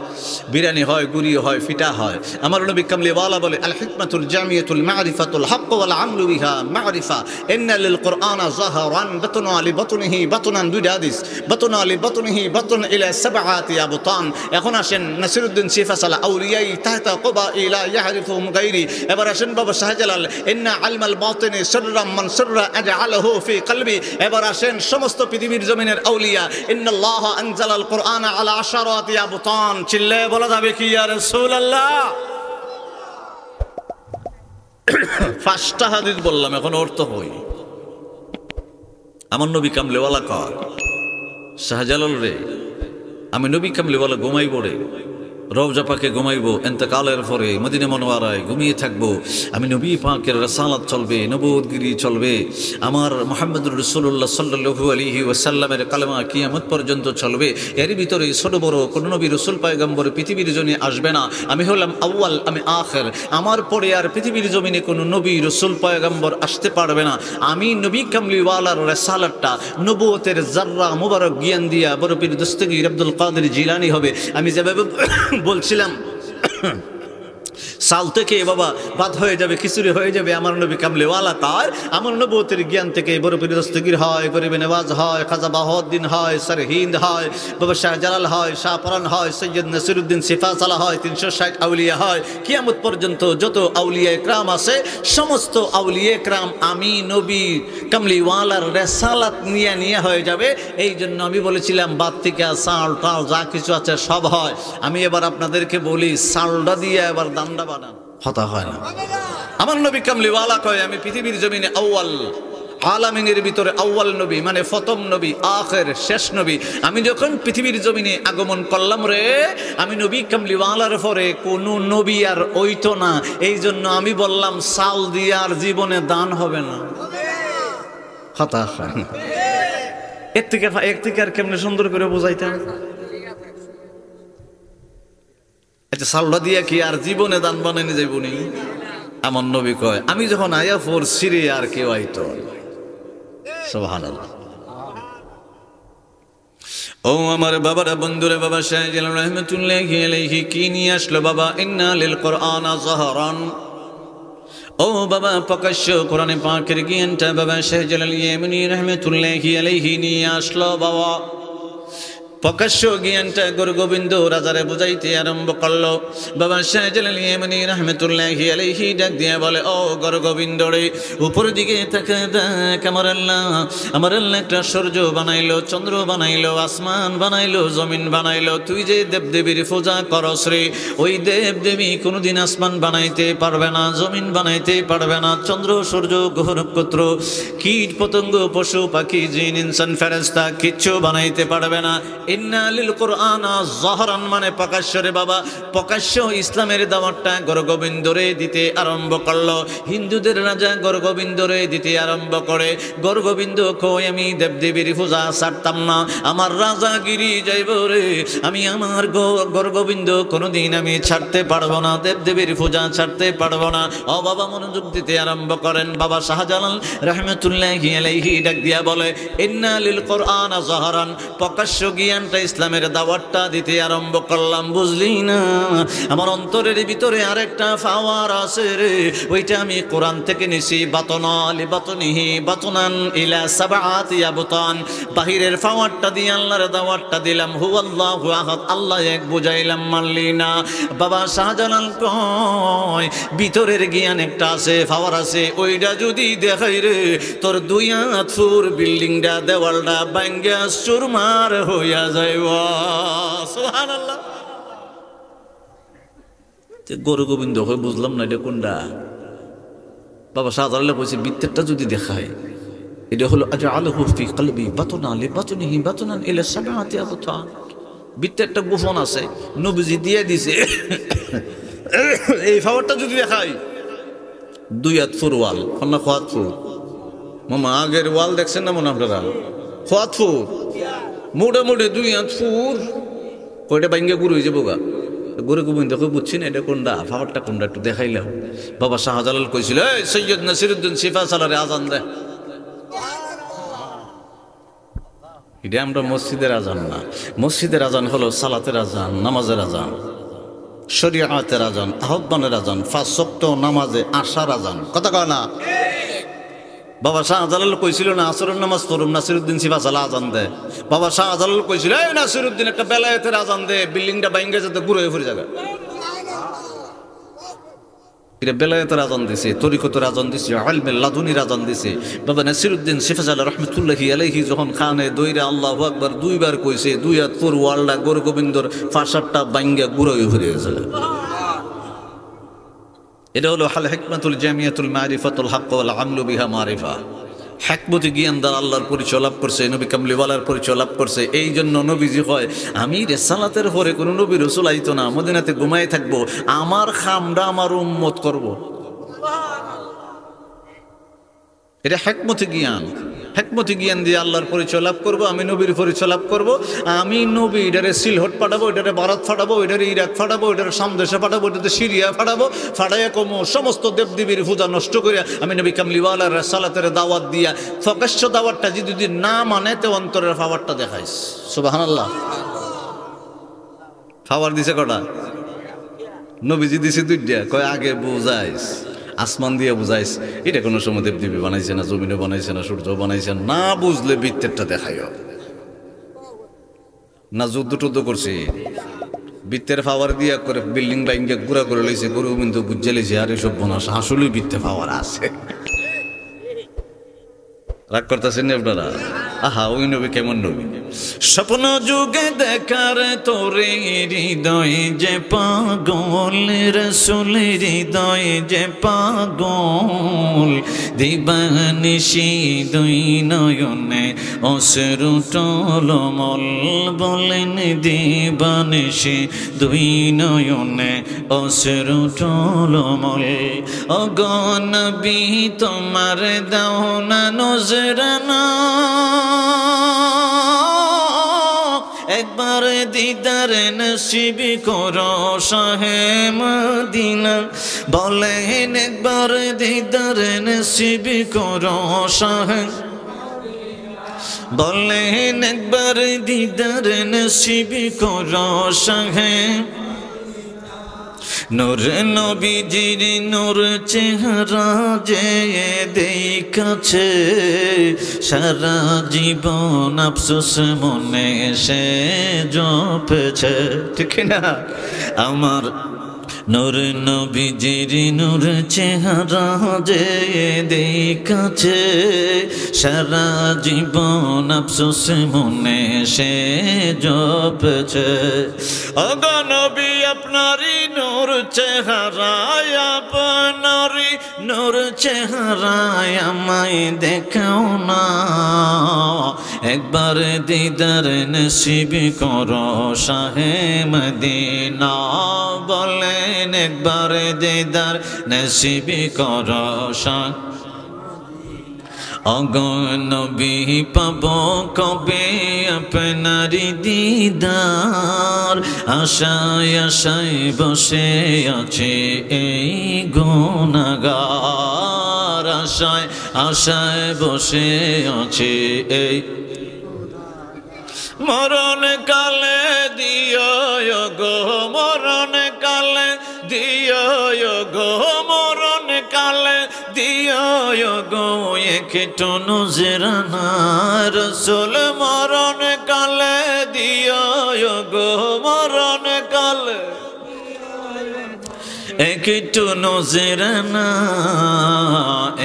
বিরিয়ানি হয়, গুড়ি হয়, ফিটা হয়। আমার নবী কামলিওয়ালা বলে, আল হিকমাতুল জামিয়াতুল মারিফাতুল হক ওয়াল আমলু বিহা মারিফা, ইন্না লিল কুরআনা যাহরান বাতুনা লি বাতুনিহি বাতুনান, দুইটা হাদিস, বাতুনা লি বাতুনিহি বাতুন ইলা সাবআতি আবতান। এখন আসেন নাসিরউদ্দিন সিফাসালা আউলিয়াই তাহতা কুবা ইলা ইয়ারিফুহুম গায়রি। এবার আসেন বাবা শাহজালাল, ইন্না আলমাল বাতিনি সিররাম মান সিররা আজআলাহু ফি কলবি। এবার আসেন সমস্ত পৃথিবীর জমিনের আউলিয়া, ইন্নাল্লাহ আনজালাল কুরআনা আলা আশরাতি আবতান। চিল্লে বলা যাবে কি ইয়া রাসূলুল্লাহ? পাঁচটা হাদিস বললাম, এখন অর্থ হই। আমার নবী কামলিওয়ালা কয়, শাহজালাল রে, আমি নবী কামলিওয়ালা ঘুমাইব রে, রওজা পাকে ঘুমাইব, ইন্তেকালের পরে মদিনা মুনওয়ারায় ঘুমিয়ে থাকবো। আমি নবী পাকের রাসালাত চলবে, নবুয়তগিরি চলবে, আমার মুহাম্মদুর রাসূলুল্লাহ সাল্লাল্লাহু আলাইহি ওয়াসাল্লামের কালেমা কিয়ামত পর্যন্ত চলবে। এর ভিতরে ছোট বড় কোন নবী রাসূল পয়গম্বর পৃথিবীর জমিনে আসবে না। আমি হলাম আউয়াল, আমি আখির। আমার পরে আর পৃথিবীর জমিনে কোন নবী রাসূল পয়গম্বর আসতে পারবে না। আমি নবী কামলিওয়ালার রাসালাতটা, নবুয়তের জাররা মুবারক জ্ঞান দিয়া বড় পীর দস্তগীর আব্দুল কাদের জিলানী হবে। আমি যেভাবে বলছিলাম সাল থেকে বাবা ভাত হয়ে যাবে, খিচুড়ি হয়ে যাবে, আমার নবী কামলিওয়ালা তার আমার নবুয়তের জ্ঞান থেকে বড় পীর দস্তগীর হয়, গরিবে নওয়াজ হয়, খাজা বাহাউদ্দিন হয়, সরহিন্দ হয়, বাবা শাহজালাল হয়, শাহপরান হয়, সৈয়দ নাসিরউদ্দিন সিফাসালা হয়, 360 আউলিয়া হয়। কিয়ামত পর্যন্ত যত আউলিয়া একরাম আছে, সমস্ত আউলিয়া একরাম আমি নবী কামলিওয়ালার রেসালাত নিয়ে হয়ে যাবে। এই জন্য আমি বলেছিলাম ভাত থেকে চাল টাল যা কিছু আছে সব হয়। আমি এবার আপনাদেরকে বলি, চালটা দিয়ে এবার দান্ডা বানান, হতা হয় না। আমার নবী কামলিওয়ালা কয়, আমি পৃথিবীর জমিনে আউয়াল, আলামিনের ভিতরে আউয়াল নবী, মানে প্রথম নবী, আখির শেষ নবী। আমি যখন পৃথিবীর জমিনে আগমন করলাম রে, আমি নবী কামলিওয়ালার পরে কোন নবী আর ওইতো না। এই জন্য আমি বললাম চাল দিয়ে আর জীবনে দান হবে না, হতা হয় না। এর থেকে আর কেমনে সুন্দর করে বোঝাইতাম? আচ্ছা, চালটা দিয়া কি আর জীবনে দান বানানি যাইবনি? আমার নবী কয়, আমি যখন আয়া পড়ছি রে আর কেউ আইতো। সুবহানাল্লাহ। ও আমার বাবারা, বন্ধুরে, বাবা শাহজালাল রাহমাতুল্লাহি আলাইহি কি নিয়ে আসলো বাবা? ইন্না লিল কুরআনা যাহরান। ও বাবা, প্রকাশ্য কোরআনে পাকের জ্ঞানটা বাবা শাহজালাল ইয়ামানি রাহমাতুল্লাহি আলাইহি নিয়ে আসলো বাবা। প্রকাশ্য জ্ঞানটা গুরু গোবিন্দ রাজারে বুঝাইতে আরম্ভ করলো। বাবা শাহজালাল ইয়ামানি রাহমাতুল্লাহি আলাইহি ডাক দিয়ে বলে, ও গুরু গোবিন্দ রে, উপর দিকে তাকা দেখ, আমার আল্লাহ একটা সূর্য বানাইলো, চন্দ্র বানাইলো, আসমান বানাইলো, জমিন বানাইলো। তুই যে দেবদেবীর পূজা করস রে, ওই দেবদেবী কোনোদিন আসমান বানাইতে পারবে না, জমিন বানাইতে পারবে না, চন্দ্র সূর্য গ্রহ নক্ষত্র কীট পতঙ্গ পশু পাখি জিন ইনসান ফেরেশতা কিচ্ছু বানাইতে পারবে না। ইন্না লিল কুরআনা যাহরান মানে প্রকাশ্য রে বাবা। প্রকাশ্য ইসলামের দাওয়াতটা গরগোবিন্দরে দিতে আরম্ভ করলো। হিন্দুদের রাজা গরগোবিন্দরে দিতে আরম্ভ করে। গরগোবিন্দ কই, আমি দেবদেবীর পূজা ছাড়তাম না, আমার রাজাগিরি যাইব রে, আমি আমার গরগোবিন্দ কোনোদিন আমি ছাড়তে পারবো না, দেবদেবীর পূজা ছাড়তে পারবো না। ও বাবা, মনোযোগ দিতে আরম্ভ করেন। বাবা শাহজালাল রাহমাতুল্লাহি আলাইহি ডাক দিয়া বলে, ইন্না লিল কুরআনা যাহরান, প্রকাশ্য গিয়া জ্ঞানটা ইসলামের দাওয়াতটা দিতে আরম্ভ করলাম। বুঝলি না, আমার অন্তরের ভিতরে আরেকটা পাওয়ার আছে রে, ওইটা আমি কোরআন থেকে নিছি। বাতনা লিবাতনিহি বাতনান ইলা সাবআতি আবতান, বাহিরের পাওয়ারটা দিয়ে আল্লাহর দাওয়াতটা দিলাম। হুয়াল্লাহু আহাদ, আল্লাহ এক বুঝাইলাম, মানলি না। বাবা শাহজালাল কয় ভিতরের জ্ঞান একটা আছে, পাওয়ার আছে, ওইটা যদি দেখাই রে তোর 2 হাত ফুর বিল্ডিংটা দেওয়ালটা ভাঙ্গা চুরমার হইয়া যাইব। সুবহানাল্লাহ। গরু গোবিন্দ হয়ে বুঝলাম না এটা কোনটা। বাবা শাহজালাল কইছে ভিতরটা যদি দেখায় এটা হলো আজআলহু ফি কলবি বাতনা লিবাতনিহি বাতনান ইলা সাবআতি আবতান। ভিতরে একটা গোপন আছে, নবীজি দিয়ে দিছে। এই পাওয়ারটা যদি দেখাই 2 হাত ফুর ওয়াল, না 1 হাত ফুর। মামা আগের ওয়াল দেখছেন না মনে আপনারা? 1 হাত ফুর মোটামুটি 2 হাত ফুর, কয়টা ভাঙ্গে গুরু হয়ে যাবো গা। গরু গোবিন্দ বুঝছি না এটা কোনটা, পাওয়ারটা কোনটা একটু দেখাইলাম। বাবা শাহজালাল কইছিল এই সৈয়দ নাসিরউদ্দিন সিফা সালারে আজান দে। এটা আমরা মসজিদের আজান না, মসজিদের আজান হলো সালাতের আজান, নামাজের আজান, শরীয়তের আজান, আহ্বানের আজান, 5 ওয়াক্ত নামাজে আসার আজান। কথা কয় না? বাবা শাহজালাল কইছিল না আসরের নামাজ পড়ুম, নাসিরউদ্দিন সিফা সালা আজান দে। বাবা শাহজালাল কইছিল এই নাসিরউদ্দিন একটা বেলায়েতের আজান দে, বিল্ডিংটা ভাঙ্গে যেতে গুঁড়ো হয়ে পড়ে যাবে। এটা বেলায়েতের আজান দিছে, তরিকতের আজান দিছে, ইলমে লাদুনির আজান দিছে। বাবা নাসিরউদ্দিন সিফা সালা রহমাতুল্লাহি আলাইহি যখন খানে দইরা আল্লাহু আকবার 2 বার কইছে, 2 হাত ফুর ওয়ালটা গরু গোবিন্দর ফাঁসারটা ভাঙ্গা গুঁড়ো হয়ে পড়ে গেছে। এটা হলো হাল হিকমাতুল জামিয়াতুল মারিফাতুল হক ওয়াল আমলু বিহা মারিফা। হিকমতি জ্ঞান দ্বারা আল্লাহর পরিচয় লাভ করছে, নবী কামলিওয়ালার পরিচয় লাভ করছে। এই জন্য নবীজি কয় আমি রিসালাতের পরে কোনো নবী রাসূল আইতো না, মদিনাতে ঘুমায় থাকবো, আমার খামরা আমার উম্মত করব। এটা হিকমতি জ্ঞান। হিকমতি জ্ঞান দিয়ে আল্লাহর পরিচয় লাভ করব, আমি নবীর পরিচয় লাভ করব। আমি নবী এটারে সিলহট পাঠাবো, এটারে ভারত ফাটাবো, এটারে ইরাক ফাটাবো, এটারে সামদেশে ফাটাবো, এটাতে সিরিয়া ফাটাবো, ফাটাইয়া কমো সমস্ত দেবদেবীর পূজা নষ্ট করিয়া আমি নবী কামলিওয়ালার রিসালাতের দাওয়াত দিয়া প্রকাশ্য দাওয়াতটা যদি না মানে তে অন্তরের পাওয়ারটা দেখাইস। সুবহানাল্লাহ। পাওয়ার দিছে কটা? নবীজি দিছে 2টা। কয় আগে বুঝাইস, আসমান দিয়ে বুঝাইস। এটা কোনো সময় দেবদেবী বানাইছে না, জমিনে বানাইছে না, সূর্য বানাইছে না, বুঝলে বৃত্তেরটা দেখাইও না। যুদ্ধ টুদ্ধ করছে, বৃত্তের পাওয়ার দিয়া করে বিল্ডিং বাইঙ্গে গুড়া করে লইছে, গরু কিন্তু বুঝে লইছে আর এসব বনাস আসলে বৃত্তে পাওয়ার আছে। রাগ করতেছেন আপনারা? আহা ওই নবী কেমন নবী! স্বপ্ন যুগে দেখার তোরে হৃদয় যে পাগল, রাসূলের হৃদয় যে পাগল, দিবানিশি 2 নয়নে অশ্রু টলমল, বলেন দিবানিশি 2 নয়নে অশ্রু টলমল। ওগো নবী তোমার দাও না নজরানা, একবার দিদার নসিব করো শাহে মদিনা, বলেন একবার দিদার নসিব করো শাহে, বলেন একবার দিদার নসিব করো শাহে। নূর নবীজির নূর চেহারা যে দেখাছে, সারা জীবন আফসোস মনে সে জপেছে। ঠিক না? আমার নূর নবীজির নূর চেহারা যে দেখাছে, সারা জীবন আফসোস মনে সে জপেছে। ওগো নবী আপনারই নূর চেহারায়, আপনারই নূর চেহারায় আমায় দেখাও না, একবার দিদার নসিব করো শাহে মদিনা, বলেন একবার দিদার নসিব করো শাহ। ওগো নবী পাবো কবে আপনারি দিদার, আশায় আশায় বসে আছে এই গুনাহগার, আশায় আশায় বসে আছে এই। মরণ কালে দিও গো, মরণ কালে দিও গো, মরণ কালে দিও গো একটু নজরানা রাসূল, মরণ কালে দিও গো, মরণ কালে একটু নজরানা,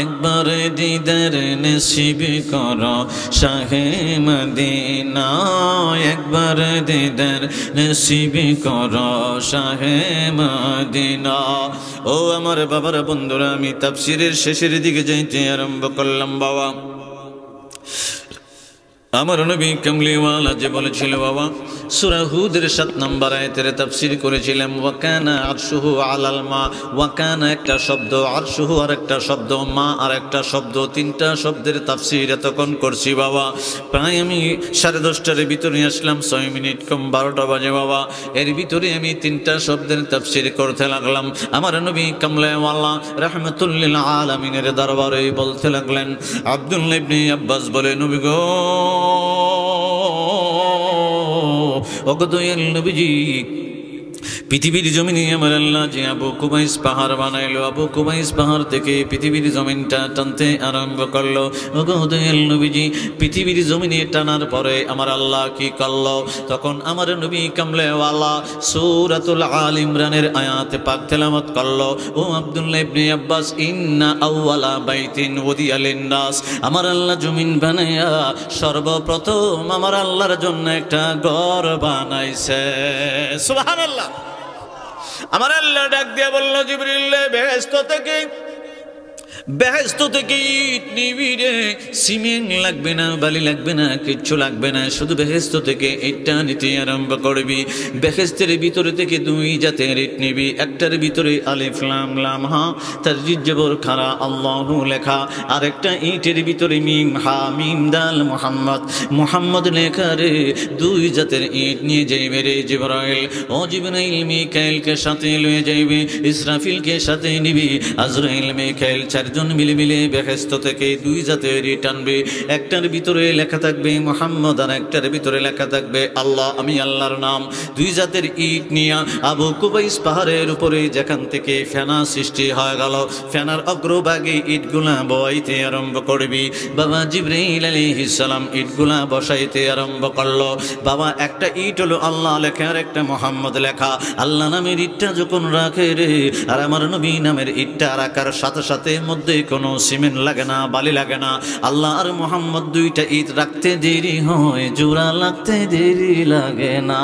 একবার দিদার নসিব করো শাহে মদিনা, একবার দিদার নসিব করো শাহে মদিনা। ও আমার বাবার বন্ধুরা, আমি তাফসীরের শেষের দিকে যাইতে আরম্ভ করলাম। বাবা আমার নবী কামলিওয়ালা যে বলেছিল বাবা, সূরা হুদের 7 নম্বর আয়াতের তাফসীর করেছিলাম ওয়াকানা আরশুহু আলাল মা। ওয়াকানা একটা শব্দ, আরশুহু আর একটা শব্দ, মা আর একটা শব্দ, তিনটা শব্দের তাফসীর এতক্ষণ করছি বাবা। প্রায় আমি 10:30টার ভিতরে আসলাম, 6 মিনিট কম 12টা বাজে বাবা। এর ভিতরে আমি তিনটা শব্দের তাফসীর করতে লাগলাম। আমার নবী কামলিওয়ালা রাহমাতুল লিল আলামিনের দরবারে বলতে লাগলেন, আব্দুল্লাহ ইবনে আব্বাস বলে, নবী গো, ওগদয়াল নবীজি, পৃথিবীর জমিনে আমার আল্লাহ যে আবু কুবাইস পাহাড় বানাইলো, আবু কুবাইস পাহাড় থেকে পৃথিবীর জমিনটা টানতে আরম্ভ করলো। ওগদয়াল নবীজি, পৃথিবীর জমিনে টানার পরে আমার আল্লাহ কি করলো? তখন আমার নবী কামলেওয়ালা সূরাতুল আল ইমরানের আয়াতে পাক তেলাওয়াত করলো। ও আব্দুল্লাহ ইবনে আব্বাস, ইন্না আউওয়ালা বাইতিন উদিয়া লিন-নাস, আমার আল্লাহ জমিন বানায়া সর্বপ্রথম আমার আল্লাহর জন্য একটা ঘর বানাইছে। সুবহানাল্লাহ। আমার আল্লাহ ডাক দিয়ে বলল, জিবরিল বেহেশত থেকে ইট নিবি রে, সিমেন্ট লাগবে না, বালি লাগবে না, কিচ্ছু লাগবে না, শুধু বেহেশত থেকে ইটটা নিতে আরম্ভ করবি। বেহেশতের ভিতরে থেকে 2 জাতের ইট নিবি, একটার ভিতরে আলিফ লাম লাম হা তার জবর খারা আল্লাহু লেখা, আর একটা ইটের ভিতরে মিম হা মিম দাল মুহাম্মদ মুহাম্মদ লেখা রে। 2 জাতের ইট নিয়ে যাইবে রে জিবরাইল। ও জিবরাইল মিকাইলকে সাথে লয়ে যাইবে, ইসরাফিলকে সাথে নিবি, আজরাইল মিকাইল 4 জন মিলে মিলে বেহেশত থেকে 2 জাতের ইট আনবে। একটার ভিতরে লেখা থাকবে মুহাম্মদ, আর একটার ভিতরে লেখা থাকবে আল্লাহ, আমি আল্লাহর নাম। 2 জাতের ইট নিয়া আবু কুবাইস পাহাড়ের উপরে যেখান থেকে ফেনা সৃষ্টি হয়ে গেল, ফেনার অগ্রভাগে ইটগুলা বসাইতে আরম্ভ করবি। বাবা জিবরাইল আলাইহিস সালাম ইটগুলা বসাইতে আরম্ভ করলো। বাবা একটা ইট হলো আল্লাহ লেখা, আর একটা মুহাম্মদ লেখা। আল্লাহ নামের ইটটা যখন রাখে রে, আর আমার নবী নামের ইটটা রাখার সাথে সাথে মধ্যে কোনো সিমেন্ট লাগে না, বালি লাগে না। আল্লাহ আর মুহাম্মদ 2টা ইট রাখতে দেরি হয়, জোড়া লাগতে দেরি লাগে না।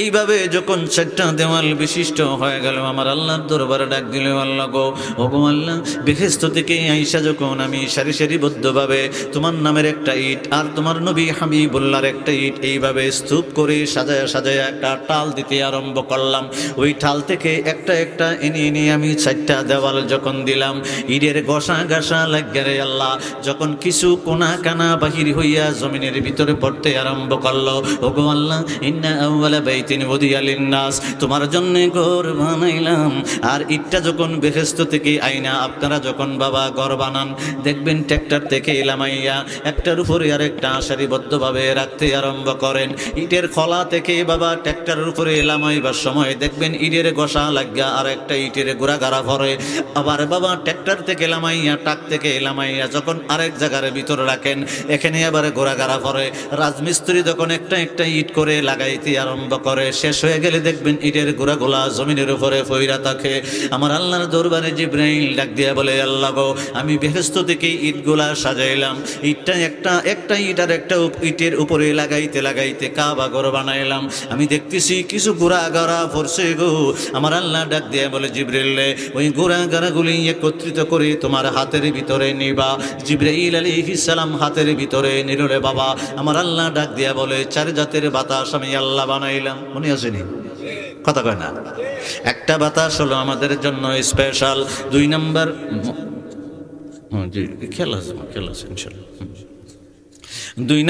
এইভাবে যখন 4টা দেওয়াল বিশিষ্ট হয়ে গেল, আমার আল্লাহর দরবারে ডাক দিল, আল্লাহ গো, ও গো আল্লাহ, বেহেশত থেকে আইসা যখন আমি সারি সারিবদ্ধভাবে তোমার নামের একটা ইট আর তোমার নবী হাবিবুল্লাহর একটা ইট এইভাবে স্তূপ করে সাজায়া সাজায়া একটা টাল দিতে আরম্ভ করলাম। ওই টাল থেকে একটা একটা এনে আমি 4টা দেওয়াল যখন দিলাম, ইটের ঘষা ঘাসা লাগিয়া রে আল্লাহ, যখন কিছু কোনা কানা বাহির হইয়া জমিনের ভিতরে পড়তে আরম্ভ করলো। ও গো আল্লাহ, ইন্না আউওয়ালা বাইতিন উদিয়া লিন-নাস, তোমার জন্য ঘর বানাইলাম। আর ইটটা যখন বেহেশত থেকে আইনা আপনারা যখন বাবা ঘর বানান, দেখবেন ট্রাক্টর থেকে লামাইয়া একটার উপরে আর একটা সারিবদ্ধভাবে রাখতে আরম্ভ করেন। ইটের খলা থেকে বাবা ট্রাক্টরের উপরে লামাইবার সময় দেখবেন ইটের ঘষা লাগিয়া আর একটা ইটের গোড়া গাড়া ভরে। আবার বাবা ট্রাক্টর থেকে লামাইয়া, টাক থেকে লামাইয়া যখন আরেক জায়গার ভিতরে রাখেন, এখানে আবার গোড়া গাড়া ভরে। রাজমিস্ত্রি যখন একটা একটা ইট করে লাগাইতে আরম্ভ করে, শেষ হয়ে গেলে দেখবেন ইটের গোড়াগুলা জমিনের উপরে ফইরা থাকে। আমার আল্লাহর দরবারে জিবরাইল ডাক দিয়া বলে, আল্লাহ গো, আমি বেহেশত থেকে ইটগুলা সাজাইলাম, ইটটা একটা ইট আর একটা ইটের উপরে লাগাইতে লাগাইতে কাবা ঘর বানাইলাম। আমি দেখতেছি কিছু গোড়া গাড়া পড়ছে গো। আমার আল্লাহ ডাক দিয়া বলে, জিবরাইল, ওই গোড়া গাড়াগুলি একত্রিত করে তোমার হাতের ভিতরে নিবা। জিবরাইল আলাইহিস সালাম হাতের ভিতরে নিল রে বাবা। আমার আল্লাহ ডাক দিয়া বলে, 4 জাতের বাতাস আমি আল্লাহ বানাইলাম। মনে আসেনি? কথা কয় না? একটা বাতাস হলো আমাদের জন্য স্পেশাল। 2 নম্বর খেয়াল আছে ইনশাল্লাহ। দুই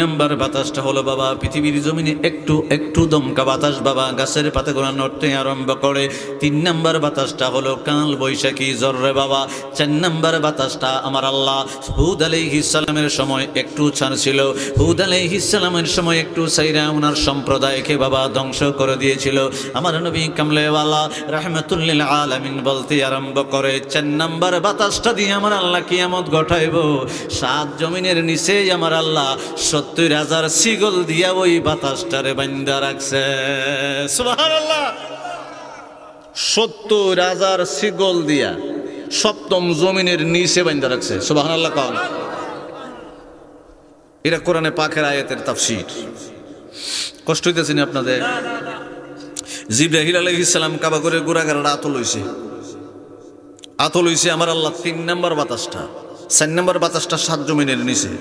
নাম্বার বাতাসটা হলো বাবা পৃথিবীর জমিনে একটু একটু দমকা বাতাস বাবা, গাছের পাতাগুলো নড়তে আরম্ভ করে। 3 নাম্বার বাতাসটা হলো কাল বৈশাখী জ্বরে বাবা। 4 নাম্বার বাতাসটা আমার আল্লাহ হুদ আলাইহিস সালামের সময় একটু ছাড়ছিল। হুদ আলাইহিস সালামের সময় একটু সাইরা ওনার সম্প্রদায়কে বাবা ধ্বংস করে দিয়েছিল। আমার নবী কামলেওয়ালা রাহমাতুল লিল আলামিন বলতে আরম্ভ করে 4 নাম্বার বাতাসটা দিয়ে আমার আল্লাহ কিয়ামত ঘটাইব। 7 জমিনের নিচে আমার আল্লাহ 70,000 শিকল দিয়া ওই বাতাসটারে বান্ধা রাখছে। সুবহানাল্লাহ, 70,000 শিকল দিয়া 7ম জমিনের নিচে বান্ধা রাখছে। সুবহানাল্লাহ কোন? এটা কোরআনে পাকের আয়াতের তাফসীর। কষ্ট হইতেছে না আপনাদের? জিবরাইল আলাইহিস সালাম কাবা করে গুড়াগাড়া আতল হইছে আমার আল্লাহ 3 নাম্বার বাতাসটা। 4 নাম্বার বাতাসটা 7 জমিনের নিচে।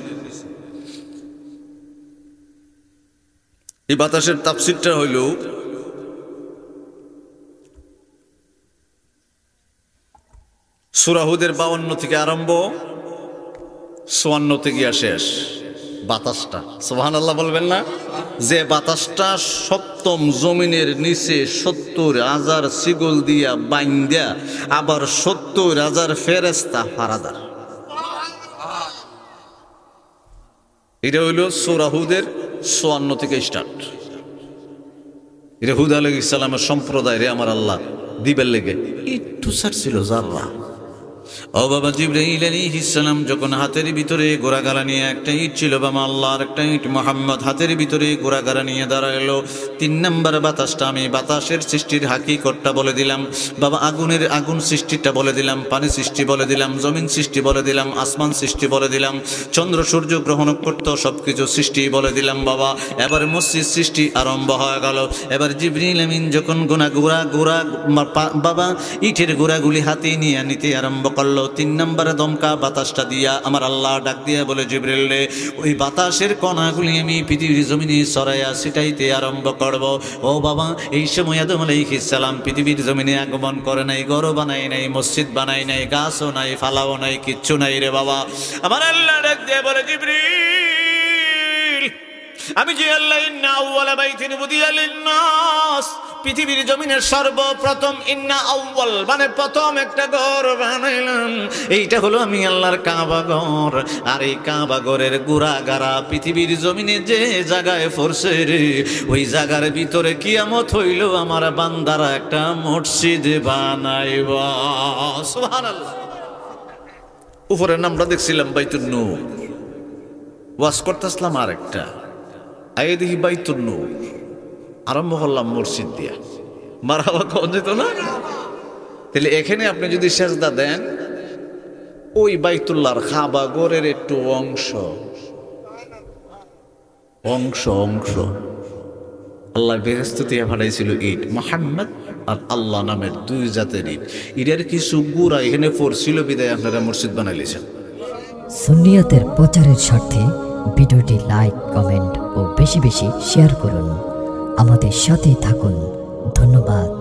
এই বাতাসের তাফসীরটা হইল সূরা হুদের 52 থেকে আরম্ভ 54 থেকে শেষ বাতাসটা। সুবহানাল্লাহ বলবেন না? যে বাতাসটা 7ম জমিনের নিচে 70,000 শিকল দিয়া বাইন্ধা আবার 70,000 ফেরেশতা ফারাদার। এটা হইল সূরা হুদের 54 থেকে স্টার্ট। এটা হুদ আলাইহিস সালামের সম্প্রদায় রে আমার আল্লাহ দিবের লেগে একটু ছাড়ছিল জাররা। ও বাবা জিবরাইল আলাইহিস সালাম যখন হাতের ভিতরে গোড়াগাড়া নিয়ে, একটা ইট ছিল বাবা আল্লাহর, একটা ইট মুহাম্মদ হাতের ভিতরে গোড়াগাড়া নিয়ে দাঁড়ালো। 3 নাম্বার বাতাসটা আমি বাতাসের সৃষ্টির হাকিকতটা বলে দিলাম বাবা, আগুন সৃষ্টিটা বলে দিলাম, পানি সৃষ্টি বলে দিলাম, জমিন সৃষ্টি বলে দিলাম, আসমান সৃষ্টি বলে দিলাম, চন্দ্র সূর্য গ্রহ নক্ষত্র সবকিছু সৃষ্টি বলে দিলাম বাবা। এবার মসজিদ সৃষ্টি আরম্ভ হয়ে গেল। এবার জিবরিল আমিন যখন গোড়া বাবা ইটের গোড়াগুলি হাতে নিতে আরম্ভ করলো। 3 নাম্বার দমকা বাতাসটা দিয়া আমার আল্লাহ ডাক দিয়া বলে জিবরিল রে, ওই বাতাসের কণাগুলি আমি পৃথিবীর জমিনে ছড়াইয়া ছিটাইতে আরম্ভ করব। ও বাবা, এই সময় আদম আলাইহিস সালাম পৃথিবীর জমিনে আগমন করে নাই, ঘর বানাই নাই, মসজিদ বানাই নাই, গাছও নাই, ফালাও নাই, কিচ্ছু নাই রে বাবা। আমার আল্লাহ ডাক দিয়া বলে জিবরিল, আমি যে আল্লাহ ইন্না আউওয়ালা বাইতিন বুদিয়া লিন-নাস, পৃথিবীর জমিনের সর্বপ্রথম ইন্না আউয়াল মানে প্রথম একটা ঘর বানাইলাম। এইটা হলো আমি আল্লাহর কাবা ঘর। আর এই কাবা ঘরের গুড়াগাড়া পৃথিবীর জমিনে যে জায়গায় পড়ছে রে, ওই জায়গার ভিতরে কিয়ামত হইল আমার বান্দারা একটা মসজিদ বানাইব। সুবহানাল্লাহ। উপরের নামটা দেখছিলাম বাইতুন নূর, ওয়াজ করতেছিলাম আরেকটা, আগে দেখি বাইতুন নূর, আরম্ভ করলাম মসজিদ দিয়া। মারহাবা কোন যেত না? তাহলে এখানে আপনি যদি সেজদা দেন, ওই বাইতুল্লাহর কাবা ঘরের একটু অংশ আল্লাহ বেহেশত দিয়ে পাঠাইছিল ইট, মুহাম্মদ আর আল্লাহ নামের 2 জাতের ইট। এটার কিছু গুড়া এখানে পড়ছিল বিদায় আপনারা মসজিদ বানাইলেছেন। সুন্নিয়তের প্রচারের স্বার্থে ভিডিওটি লাইক, কমেন্ট ও বেশি বেশি শেয়ার করুন। আমাদের সাথে থাকুন। ধন্যবাদ।